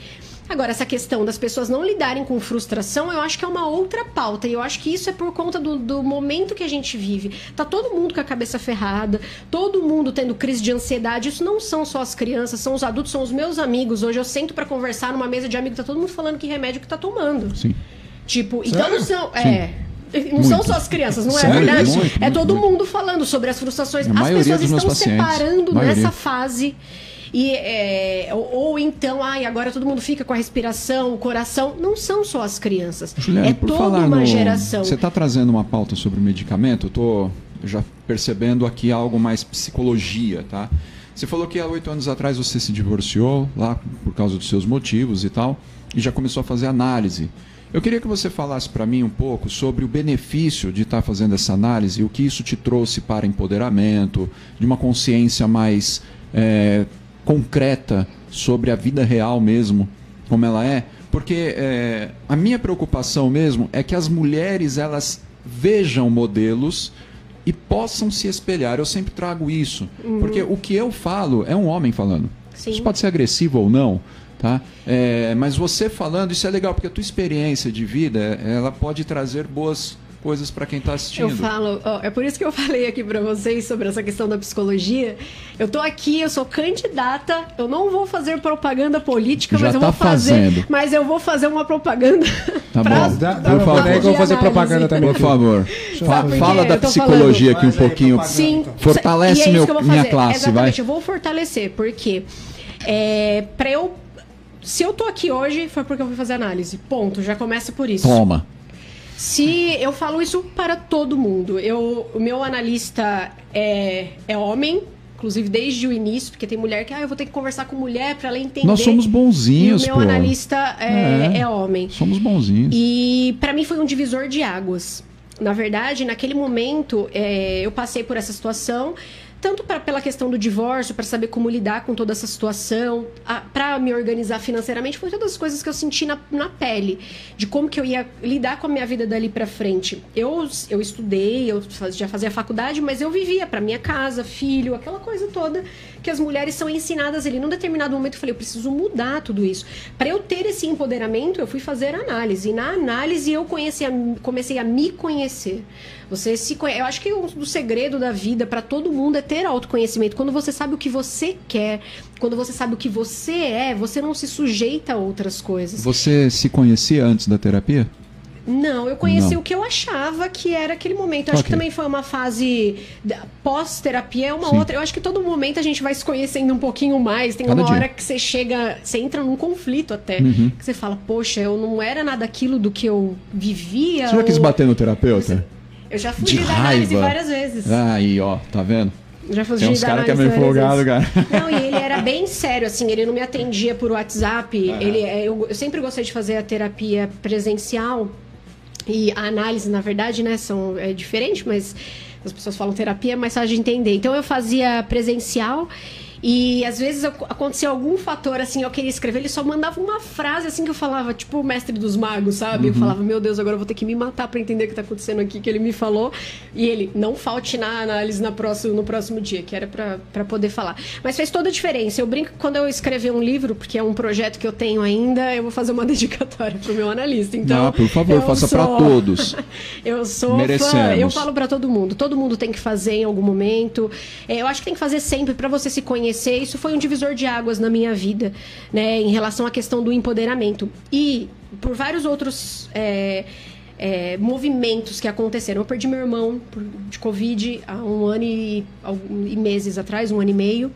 Agora, essa questão das pessoas não lidarem com frustração, eu acho que é uma outra pauta. E eu acho que isso é por conta do momento que a gente vive. Tá todo mundo com a cabeça ferrada, todo mundo tendo crise de ansiedade. Isso não são só as crianças, são os adultos, são os meus amigos. Hoje eu sento para conversar numa mesa de amigos, tá todo mundo falando que remédio que tá tomando. Sim. Tipo, então não são... Não são só as crianças, não é verdade? É todo mundo falando sobre as frustrações. As pessoas estão separando nessa fase. Ou então, agora todo mundo fica com a respiração, o coração. Não são só as crianças. Juliane, toda uma geração. Você está trazendo uma pauta sobre medicamento? Eu estou já percebendo aqui algo mais psicologia, tá? Você falou que há 8 anos atrás você se divorciou, lá por causa dos seus motivos e tal, e já começou a fazer análise. Eu queria que você falasse para mim um pouco sobre o benefício de estar fazendo essa análise e o que isso te trouxe para empoderamento, de uma consciência mais concreta sobre a vida real mesmo, como ela é. Porque a minha preocupação mesmo é que as mulheres elas vejam modelos e possam se espelhar. Eu sempre trago isso. Porque o que eu falo é um homem falando. Sim. Isso pode ser agressivo ou não. Tá? Mas você falando, isso é legal, porque a tua experiência de vida, ela pode trazer boas coisas para quem está assistindo. Eu falo, é por isso que eu falei aqui para vocês sobre essa questão da psicologia. Eu tô aqui, eu sou candidata, eu não vou fazer propaganda política, mas eu vou fazer, mas eu vou fazer uma propaganda. Tá bom. Por favor, eu vou fazer propaganda também. Por favor. Fala da psicologia aqui um pouquinho. Sim. Fortalece minha classe, exatamente, vai. Eu vou fortalecer, porque se eu tô aqui hoje, foi porque eu fui fazer análise. Ponto. Já começa por isso. Toma. Se eu falo isso para todo mundo. O meu analista é homem, inclusive desde o início, porque tem mulher que eu vou ter que conversar com mulher para ela entender. Nós somos bonzinhos, e o meu analista é homem. Somos bonzinhos. E para mim foi um divisor de águas. Na verdade, naquele momento, eu passei por essa situação, tanto pela questão do divórcio, para saber como lidar com toda essa situação, para me organizar financeiramente, foi todas as coisas que eu senti na pele, de como que eu ia lidar com a minha vida dali para frente. Eu estudei, eu já fazia faculdade, mas eu vivia para minha casa, filho, aquela coisa toda porque as mulheres são ensinadas ali. Num determinado momento eu falei, eu preciso mudar tudo isso. Para eu ter esse empoderamento, eu fui fazer análise. E na análise eu comecei a me conhecer. Eu acho que o segredo da vida para todo mundo é ter autoconhecimento. Quando você sabe o que você quer, quando você sabe o que você é, você não se sujeita a outras coisas. Você se conhecia antes da terapia? Não, eu conheci o que eu achava que era aquele momento. Eu acho que também foi uma fase pós-terapia, é uma outra. Eu acho que todo momento a gente vai se conhecendo um pouquinho mais. Tem uma hora que você entra num conflito até. Que você fala, poxa, eu não era nada aquilo do que eu vivia. Você já quis bater no terapeuta? Eu já fugi da análise várias vezes. Aí, ó, tá vendo? Já fugi Tem uns caras que é meio folgado, cara. Não, e ele era bem sério, assim, ele não me atendia por WhatsApp. Eu sempre gostei de fazer a terapia presencial. E a análise, na verdade, né, é diferente, mas as pessoas falam terapia, é mais fácil de entender. Então, eu fazia presencial e, às vezes, acontecia algum fator, assim, eu queria escrever, ele só mandava uma frase, assim, que eu falava, tipo o mestre dos magos, sabe? Eu falava, meu Deus, agora eu vou ter que me matar pra entender o que tá acontecendo aqui, que ele me falou. E ele, não falte na análise no próximo dia, que era pra poder falar. Mas fez toda a diferença. Eu brinco que quando eu escrever um livro, porque é um projeto que eu tenho ainda, eu vou fazer uma dedicatória pro meu analista. Então, por favor, faça pra todos. Eu sou fã, eu falo pra todo mundo tem que fazer em algum momento. Eu acho que tem que fazer sempre pra você se conhecer. Isso foi um divisor de águas na minha vida, né, em relação à questão do empoderamento. E por vários outros movimentos que aconteceram. Eu perdi meu irmão de Covid há 1 ano e meses atrás, 1 ano e meio.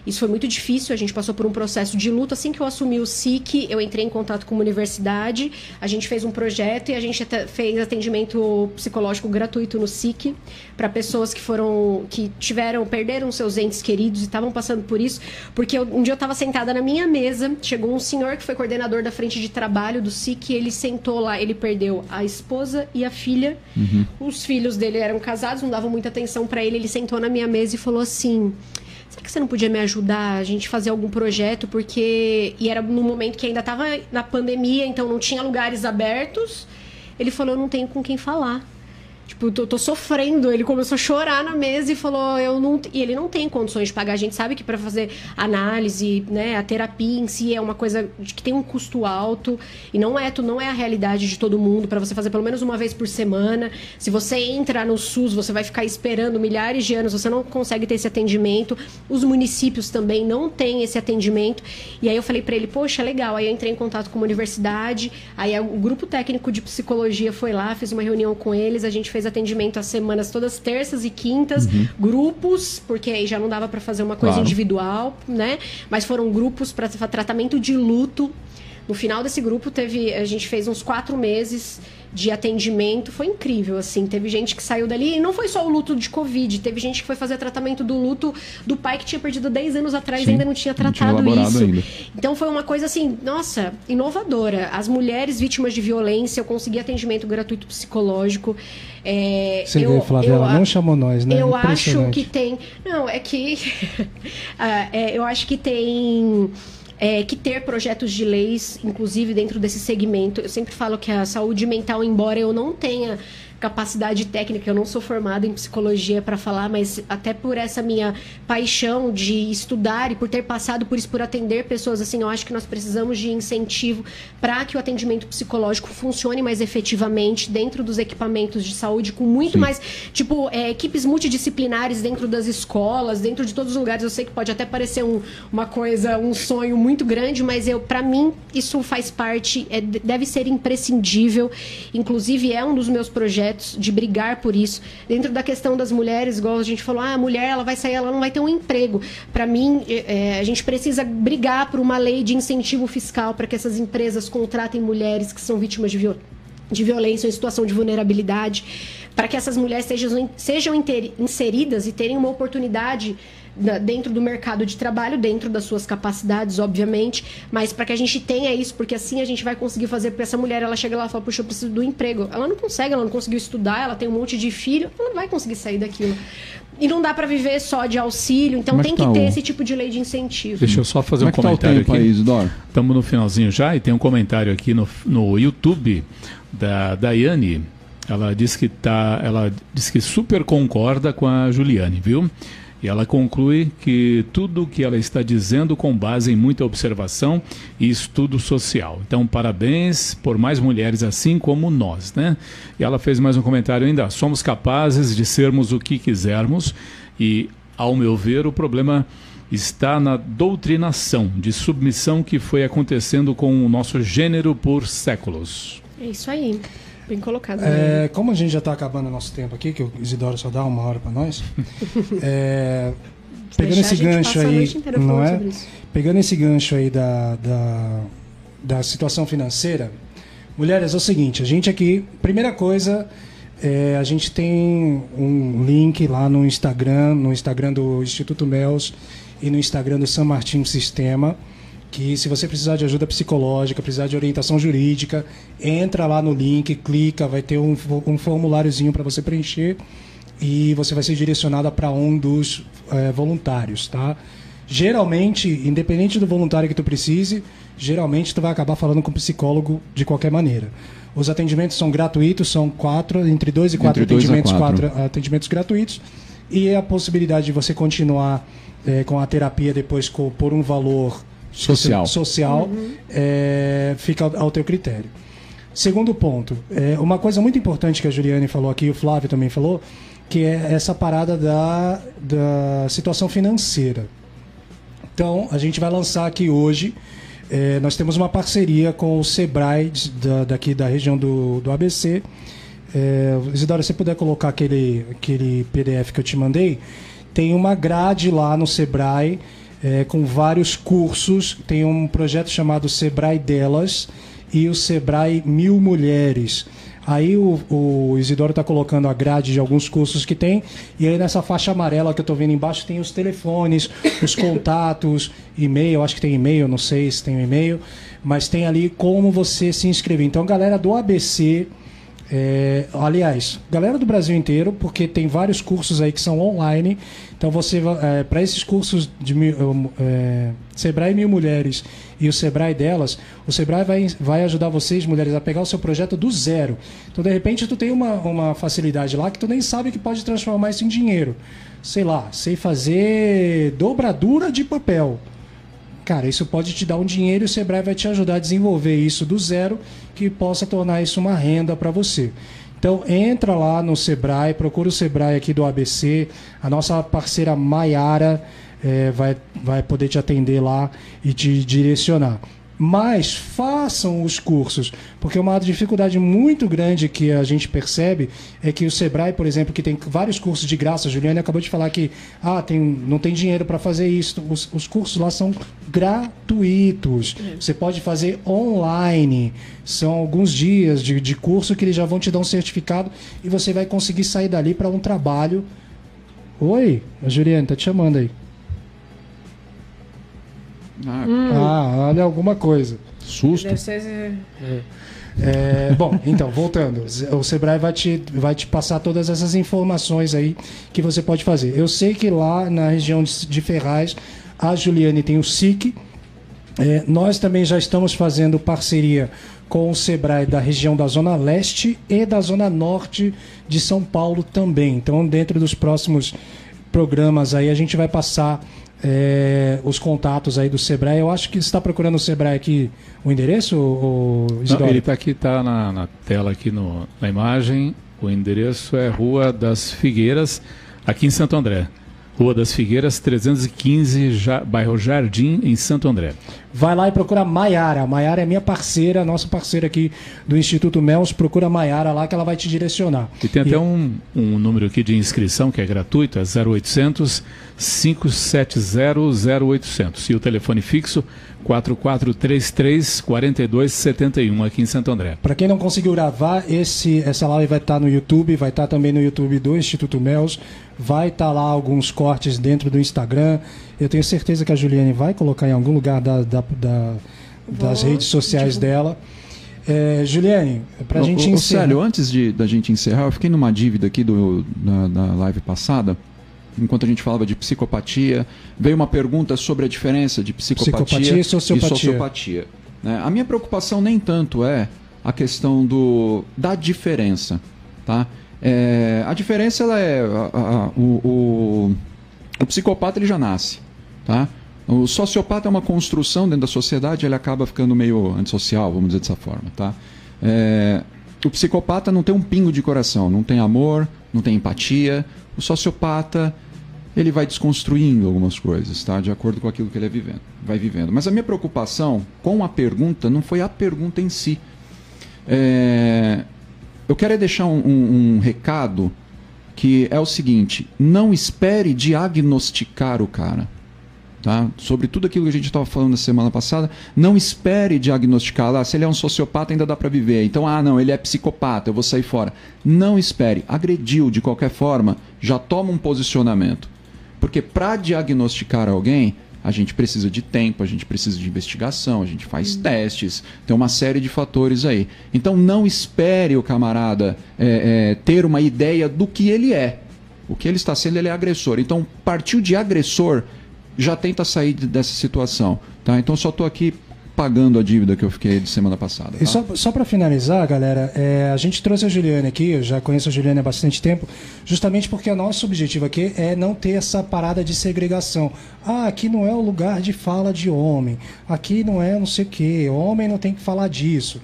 Isso foi muito difícil, a gente passou por um processo de luto. Assim que eu assumi o SIC, eu entrei em contato com uma universidade, a gente fez um projeto e a gente fez atendimento psicológico gratuito no SIC para pessoas que perderam seus entes queridos e estavam passando por isso, porque um dia eu estava sentada na minha mesa, chegou um senhor que foi coordenador da frente de trabalho do SIC, ele sentou lá, ele perdeu a esposa e a filha, os filhos dele eram casados, não davam muita atenção para ele sentou na minha mesa e falou assim: será que você não podia me ajudar a gente fazer algum projeto? E era no momento que ainda estava na pandemia, então não tinha lugares abertos. Ele falou, eu não tenho com quem falar. Tipo, eu tô sofrendo. Ele começou a chorar na mesa e falou, e ele não tem condições de pagar. A gente sabe que para fazer análise, né, a terapia em si é uma coisa que tem um custo alto e não é a realidade de todo mundo. Para você fazer pelo menos uma vez por semana, se você entra no SUS, você vai ficar esperando milhares de anos, você não consegue ter esse atendimento. Os municípios também não têm esse atendimento. E aí eu falei para ele, poxa, legal. Aí eu entrei em contato com uma universidade, aí o grupo técnico de psicologia foi lá, fiz uma reunião com eles, a gente fez atendimento às semanas, todas terças e quintas, grupos, porque aí já não dava para fazer uma coisa individual, né? Mas foram grupos para tratamento de luto. No final desse grupo, a gente fez uns 4 meses de atendimento. Foi incrível, assim. Teve gente que saiu dali, e não foi só o luto de Covid, teve gente que foi fazer tratamento do luto do pai que tinha perdido 10 anos atrás e ainda não tinha tratado isso. Ainda. Então foi uma coisa assim, nossa, inovadora. As mulheres vítimas de violência, eu consegui atendimento gratuito psicológico. Você vê, Flávia, ela não chamou nós, né? Eu acho que tem... Não, é que... eu acho que tem... que ter projetos de leis, inclusive dentro desse segmento. Eu sempre falo que a saúde mental, embora eu não tenha capacidade técnica, eu não sou formada em psicologia para falar, mas até por essa minha paixão de estudar e por ter passado por isso, por atender pessoas assim, eu acho que nós precisamos de incentivo para que o atendimento psicológico funcione mais efetivamente dentro dos equipamentos de saúde, com muito mais, tipo, equipes multidisciplinares dentro das escolas, dentro de todos os lugares. Eu sei que pode até parecer uma coisa, um sonho muito grande, mas para mim isso faz parte, deve ser imprescindível. Inclusive é um dos meus projetos de brigar por isso. Dentro da questão das mulheres, igual a gente falou, a mulher ela vai sair, ela não vai ter um emprego. Para mim, a gente precisa brigar por uma lei de incentivo fiscal para que essas empresas contratem mulheres que são vítimas de violência ou em situação de vulnerabilidade, para que essas mulheres sejam inseridas e terem uma oportunidade dentro do mercado de trabalho, dentro das suas capacidades, obviamente, mas para que a gente tenha isso, porque assim a gente vai conseguir fazer, porque essa mulher, ela chega lá e fala, puxa, eu preciso do emprego. Ela não consegue, ela não conseguiu estudar, ela tem um monte de filho, ela não vai conseguir sair daquilo. E não dá para viver só de auxílio, então tem que ter esse tipo de lei de incentivo. Deixa eu só fazer um comentário aqui. Estamos no finalzinho já e tem um comentário aqui no YouTube da Daiane. Ela diz que super concorda com a Juliane, viu? E ela conclui que tudo o que ela está dizendo com base em muita observação e estudo social. Então, parabéns por mais mulheres assim como nós, né? E ela fez mais um comentário ainda. Somos capazes de sermos o que quisermos e, ao meu ver, o problema está na doutrinação de submissão que foi acontecendo com o nosso gênero por séculos. É isso aí. Bem colocado. Como a gente já está acabando o nosso tempo aqui, que o Isidoro só dá 1 hora para nós, pegando esse gancho aí, não é? Pegando esse gancho aí da situação financeira, mulheres, é o seguinte, a gente aqui, primeira coisa, a gente tem um link lá no Instagram do Instituto Mels e no Instagram do San Martín Sistema, que se você precisar de ajuda psicológica, precisar de orientação jurídica, entra lá no link, clica, vai ter um formuláriozinho para você preencher e você vai ser direcionada para um dos voluntários, tá? Geralmente, independente do voluntário que tu precise, geralmente tu vai acabar falando com o psicólogo de qualquer maneira. Os atendimentos são gratuitos, são entre 2 e 4 atendimentos gratuitos, e a possibilidade de você continuar com a terapia depois por um valor social fica ao teu critério. Segundo ponto, uma coisa muito importante que a Juliane falou aqui, o Flávio também falou, que é essa parada da situação financeira. Então, a gente vai lançar aqui hoje, nós temos uma parceria com o Sebrae daqui da região do ABC. Isidoro, se você puder colocar aquele PDF que eu te mandei, tem uma grade lá no Sebrae com vários cursos. Tem um projeto chamado Sebrae Delas e o Sebrae 1000 Mulheres. Aí o Isidoro está colocando a grade de alguns cursos que tem, e aí nessa faixa amarela que eu estou vendo embaixo tem os telefones, os contatos, e-mail, acho que tem e-mail, não sei se tem e-mail, mas tem ali como você se inscrever. Então, galera do ABC, aliás, galera do Brasil inteiro, porque tem vários cursos aí que são online. Então você, para esses cursos de Sebrae 1000 Mulheres e o Sebrae Delas, o Sebrae vai ajudar vocês, mulheres, a pegar o seu projeto do zero. Então, de repente, tu tem uma facilidade lá que tu nem sabe que pode transformar isso em dinheiro. Sei lá, sei fazer dobradura de papel. Cara, isso pode te dar um dinheiro e o Sebrae vai te ajudar a desenvolver isso do zero, que possa tornar isso uma renda para você. Então, entra lá no Sebrae, procura o Sebrae aqui do ABC, a nossa parceira Maiara vai poder te atender lá e te direcionar. Mas façam os cursos, porque uma dificuldade muito grande que a gente percebe é que o Sebrae, por exemplo, que tem vários cursos de graça, a Juliane acabou de falar que não tem dinheiro para fazer isso, os cursos lá são gratuitos, você pode fazer online, são alguns dias de curso que eles já vão te dar um certificado e você vai conseguir sair dali para um trabalho. Oi, a Juliane tá te chamando aí. Olha alguma coisa. Susto. Deve ser... Bom, então, voltando. O Sebrae vai te passar todas essas informações aí que você pode fazer. Eu sei que lá na região de Ferraz, a Juliane tem o SIC. Nós também já estamos fazendo parceria com o Sebrae da região da Zona Leste e da Zona Norte de São Paulo também. Então, dentro dos próximos programas aí, a gente vai passar os contatos aí do Sebrae. Eu acho que você está procurando o Sebrae aqui, o endereço, Não, ele está aqui, está na tela aqui na imagem. O endereço é Rua das Figueiras, aqui em Santo André. Rua das Figueiras, 315, bairro Jardim, em Santo André. Vai lá e procura a Maiara. A Maiara é minha parceira, nossa parceira aqui do Instituto Mels. Procura a Maiara lá que ela vai te direcionar. E tem até um número aqui de inscrição que é gratuito, é 0800 570 0800. E o telefone fixo 4433 4271 aqui em Santo André. Para quem não conseguiu gravar, essa live vai estar no YouTube, vai estar também no YouTube do Instituto Mels, vai estar lá alguns cortes dentro do Instagram. Eu tenho certeza que a Juliane vai colocar em algum lugar das redes sociais dela. Juliane, para a gente encerrar... Célio, antes da gente encerrar, eu fiquei numa dívida aqui na live passada. Enquanto a gente falava de psicopatia, veio uma pergunta sobre a diferença de psicopatia e sociopatia. Né? A minha preocupação nem tanto é a questão da diferença. Tá? A diferença ela é O psicopata ele já nasce, tá? O sociopata é uma construção dentro da sociedade, ele acaba ficando meio antissocial, vamos dizer dessa forma, tá? O psicopata não tem um pingo de coração, não tem amor, não tem empatia. O sociopata, ele vai desconstruindo algumas coisas, tá? De acordo com aquilo que ele vai vivendo. Mas a minha preocupação com a pergunta não foi a pergunta em si. Eu quero deixar um recado que é o seguinte: não espere diagnosticar o cara. Tá? Sobre tudo aquilo que a gente estava falando na semana passada, não espere diagnosticar lá. Se ele é um sociopata, ainda dá para viver. Então, não, ele é psicopata, eu vou sair fora. Não espere. Agrediu de qualquer forma, já toma um posicionamento. Porque para diagnosticar alguém, a gente precisa de tempo, a gente precisa de investigação, a gente faz testes, tem uma série de fatores aí. Então, não espere o camarada ter uma ideia do que ele é. O que ele está sendo, ele é agressor. Então, partiu de agressor, já tenta sair dessa situação, tá? Então só estou aqui pagando a dívida que eu fiquei de semana passada. Tá? E só para finalizar, galera, a gente trouxe a Juliane aqui, eu já conheço a Juliane há bastante tempo, justamente porque o nosso objetivo aqui é não ter essa parada de segregação. Aqui não é o lugar de fala de homem, aqui não é não sei o quê, homem não tem que falar disso.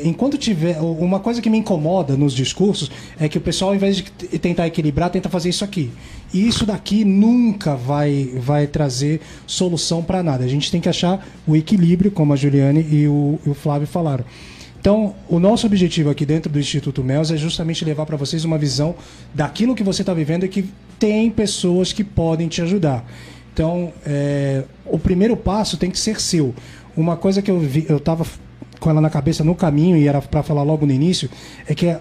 Enquanto tiver... Uma coisa que me incomoda nos discursos é que o pessoal, ao invés de tentar equilibrar, tenta fazer isso aqui. E isso daqui nunca vai trazer solução para nada. A gente tem que achar o equilíbrio, como a Juliane e o Flávio falaram. Então, o nosso objetivo aqui dentro do Instituto MELS é justamente levar para vocês uma visão daquilo que você está vivendo e que tem pessoas que podem te ajudar. Então, o primeiro passo tem que ser seu. Uma coisa que eu estava com ela na cabeça no caminho, e era para falar logo no início, é que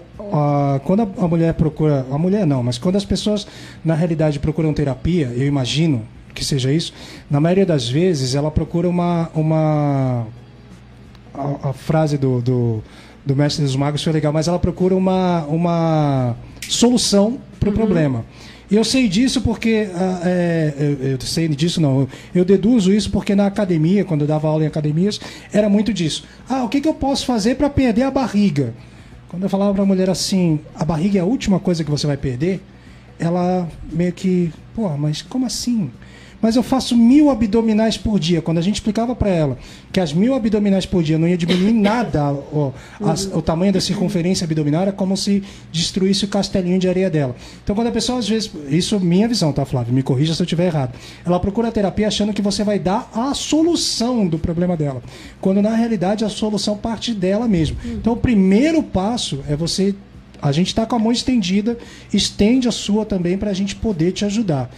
quando a mulher procura... A mulher não, mas quando as pessoas, na realidade, procuram terapia, eu imagino que seja isso, na maioria das vezes ela procura a frase do Mestre dos Magos foi legal, mas ela procura uma solução para o problema. E eu sei disso porque... eu sei disso não. Eu deduzo isso porque na academia, quando eu dava aula em academias, era muito disso. O que eu posso fazer para perder a barriga? Quando eu falava para a mulher assim, a barriga é a última coisa que você vai perder, ela meio que... mas como assim? Mas eu faço 1000 abdominais por dia. Quando a gente explicava para ela que as 1000 abdominais por dia não ia diminuir nada o tamanho da circunferência abdominal, era como se destruísse o castelinho de areia dela. Então, quando a pessoa, às vezes... Isso é minha visão, tá, Flávio? Me corrija se eu estiver errado. Ela procura a terapia achando que você vai dar a solução do problema dela. Quando, na realidade, a solução parte dela mesmo. Então, o primeiro passo é você... A gente está com a mão estendida, estende a sua também para a gente poder te ajudar.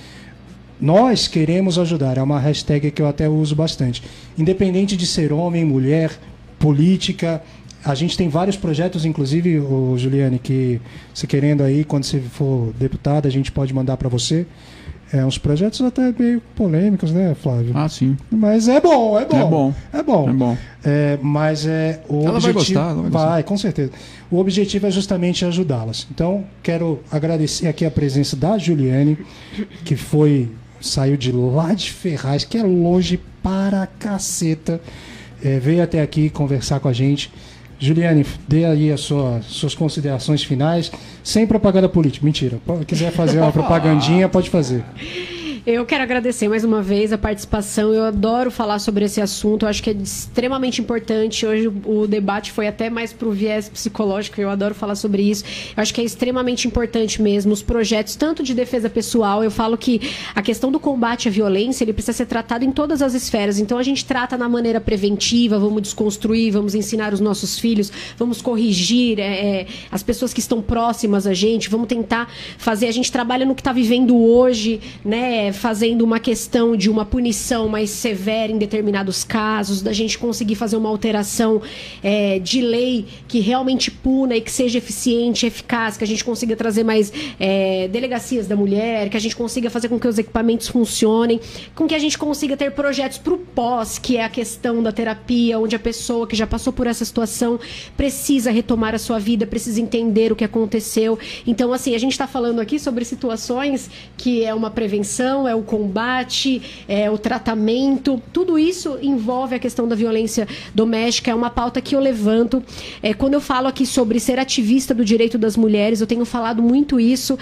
Nós queremos ajudar, é uma hashtag que eu até uso bastante. Independente de ser homem, mulher, política, a gente tem vários projetos, inclusive, Juliane, que você querendo aí, quando você for deputada, a gente pode mandar para você. Uns projetos até meio polêmicos, né, Flávio? Sim. Mas é bom. Mas o ela objetivo... ela vai gostar. Com certeza. O objetivo é justamente ajudá-las. Então, quero agradecer aqui a presença da Juliane, que saiu de lá de Ferraz, que é longe para caceta, veio até aqui conversar com a gente. Juliane, dê aí as suas considerações finais, sem propaganda política. Mentira, se quiser fazer uma propagandinha, pode fazer. Eu quero agradecer mais uma vez a participação. Eu adoro falar sobre esse assunto. Eu acho que é extremamente importante. Hoje o debate foi até mais para o viés psicológico. Eu adoro falar sobre isso. Eu acho que é extremamente importante mesmo. Os projetos, tanto de defesa pessoal, eu falo que a questão do combate à violência, ele precisa ser tratado em todas as esferas. Então a gente trata na maneira preventiva, vamos desconstruir, vamos ensinar os nossos filhos, vamos corrigir as pessoas que estão próximas a gente, vamos tentar fazer. A gente trabalha no que está vivendo hoje, né? Fazendo uma questão de uma punição mais severa em determinados casos, da gente conseguir fazer uma alteração de lei que realmente puna e que seja eficiente, eficaz, que a gente consiga trazer mais delegacias da mulher, que a gente consiga fazer com que os equipamentos funcionem, com que a gente consiga ter projetos para o pós, que é a questão da terapia, onde a pessoa que já passou por essa situação precisa retomar a sua vida, precisa entender o que aconteceu. Então, assim, a gente está falando aqui sobre situações que é uma prevenção, prevenção, é o combate, é o tratamento. Tudo isso envolve a questão da violência doméstica. É uma pauta que eu levanto. Quando eu falo aqui sobre ser ativista do direito das mulheres, eu tenho falado muito isso,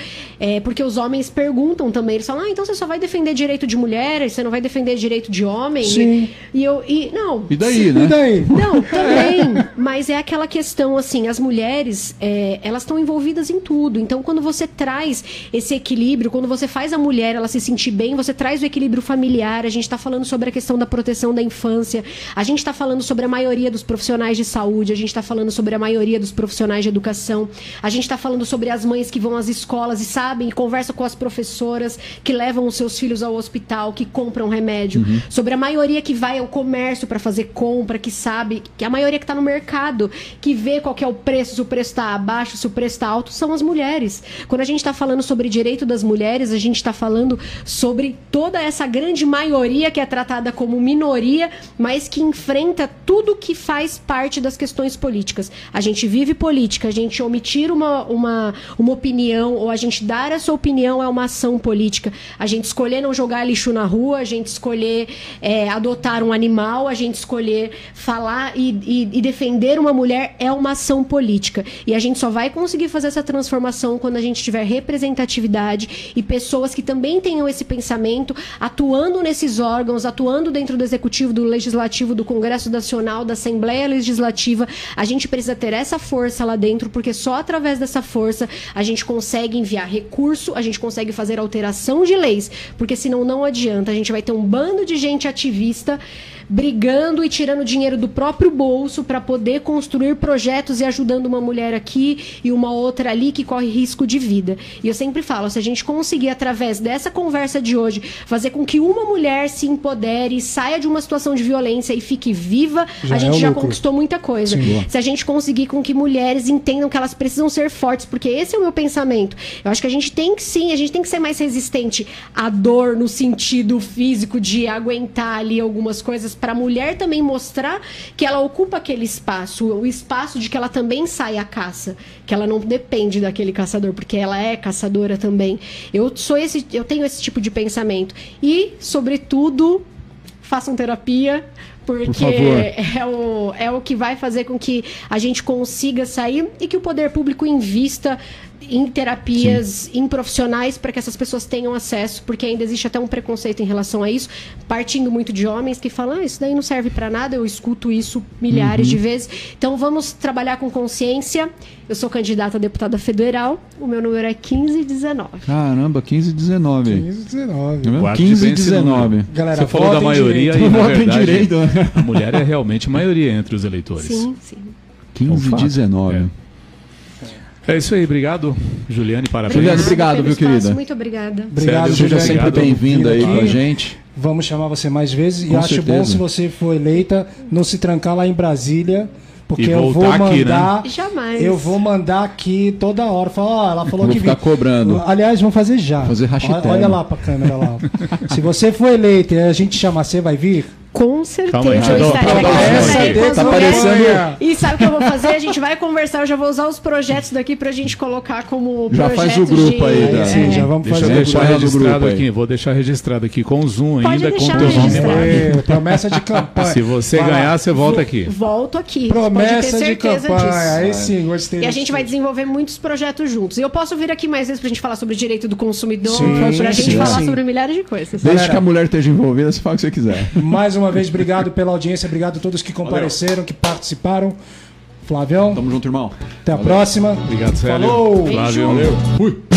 porque os homens perguntam também. Eles falam, então você só vai defender direito de mulher, você não vai defender direito de homem? Sim. Não. E daí, né? E daí? Não, também. Mas é aquela questão, assim, as mulheres, elas estão envolvidas em tudo. Então, quando você traz esse equilíbrio, quando você faz a mulher ela se sentir bem, você traz o equilíbrio familiar. A gente está falando sobre a questão da proteção da infância. A gente está falando sobre a maioria dos profissionais de saúde. A gente está falando sobre a maioria dos profissionais de educação. A gente está falando sobre as mães que vão às escolas e sabem, e conversam com as professoras que levam os seus filhos ao hospital, que compram remédio. Sobre a maioria que vai ao comércio para fazer compra, que sabe, que a maioria que está no mercado, que vê qual que é o preço, se o preço está abaixo, se o preço está alto, são as mulheres. Quando a gente está falando sobre direito das mulheres, a gente está falando sobre toda essa grande maioria que é tratada como minoria, mas que enfrenta tudo que faz parte das questões políticas. A gente vive política, a gente omitir uma opinião, ou a gente dar essa opinião é uma ação política. A gente escolher não jogar lixo na rua, a gente escolher adotar um animal, a gente escolher falar e defender uma mulher é uma ação política. E a gente só vai conseguir fazer essa transformação quando a gente tiver representatividade e pessoas que também tenham esse pensamento, atuando nesses órgãos, atuando dentro do Executivo, do Legislativo, do Congresso Nacional, da Assembleia Legislativa. A gente precisa ter essa força lá dentro, porque só através dessa força a gente consegue enviar recurso, a gente consegue fazer alteração de leis, porque senão não adianta. A gente vai ter um bando de gente ativista brigando e tirando dinheiro do próprio bolso para poder construir projetos e ajudando uma mulher aqui e uma outra ali que corre risco de vida. E eu sempre falo, se a gente conseguir, através dessa conversa de hoje, fazer com que uma mulher se empodere, saia de uma situação de violência e fique viva, a gente já conquistou muita coisa. Sim. Se a gente conseguir com que mulheres entendam que elas precisam ser fortes, porque esse é o meu pensamento. Eu acho que a gente tem que ser mais resistente à dor no sentido físico de aguentar ali algumas coisas, para a mulher também mostrar que ela ocupa aquele espaço, o espaço de que ela também sai à caça, que ela não depende daquele caçador, porque ela é caçadora também. Eu tenho esse tipo de pensamento. E, sobretudo, façam terapia, porque é o que vai fazer com que a gente consiga sair e que o poder público invista em terapias, em profissionais, para que essas pessoas tenham acesso, porque ainda existe até um preconceito em relação a isso, partindo muito de homens que falam, isso daí não serve para nada. Eu escuto isso milhares de vezes. Então vamos trabalhar com consciência. Eu sou candidata a deputada federal, o meu número é 1519. Caramba, 1519. 1519. 1519. Galera, você falou da maioria direito. e, na verdade, direito. A mulher é realmente maioria entre os eleitores. Sim, sim. 1519. É isso aí, obrigado, Juliane, parabéns. Juliane, obrigado, viu, querida? Muito obrigada. Obrigado, Seja sempre bem-vinda aí com a gente. Vamos chamar você mais vezes. Com e acho certeza. bom, se você for eleita, não se trancar lá em Brasília, porque E eu vou voltar mandar. aqui, né? Jamais. Eu vou mandar aqui toda hora. Falar, ela falou Vou que ficar cobrando. Aliás, vamos fazer já. Fazer hashtag. Olha lá pra câmera lá. Se você for eleita e a gente chamar, você vai vir? Com certeza. Calma aí, Eu estarei aqui com as Tá mulheres. parecendo... E sabe o que eu vou fazer? A gente vai conversar, eu já vou usar os projetos daqui pra gente colocar como Já projetos faz o grupo de... aí, né? Sim, já vamos Deixa fazer eu o deixar grupo aí. registrado Aí. aqui, vou deixar registrado aqui com o Zoom Pode ainda, com deixar o teu nome registrado. embaixo. Promessa de campanha. Se você Vai lá. ganhar, você volta aqui. Volto aqui. Promessa pode ter de certeza campanha. disso. Aí sim, gostei. E a gente vai desenvolver muitos projetos juntos. E eu posso vir aqui mais vezes pra gente falar sobre direito do consumidor, Sim, pra gente sim, falar sim. sobre milhares de coisas. Desde que a mulher esteja envolvida, você fala o que você quiser. Mais uma vez, obrigado pela audiência, obrigado a todos que compareceram, que participaram. Flavião, Tamo junto, irmão. até a próxima. Obrigado, Célio. Falou. Flávio. Beijo. Fui.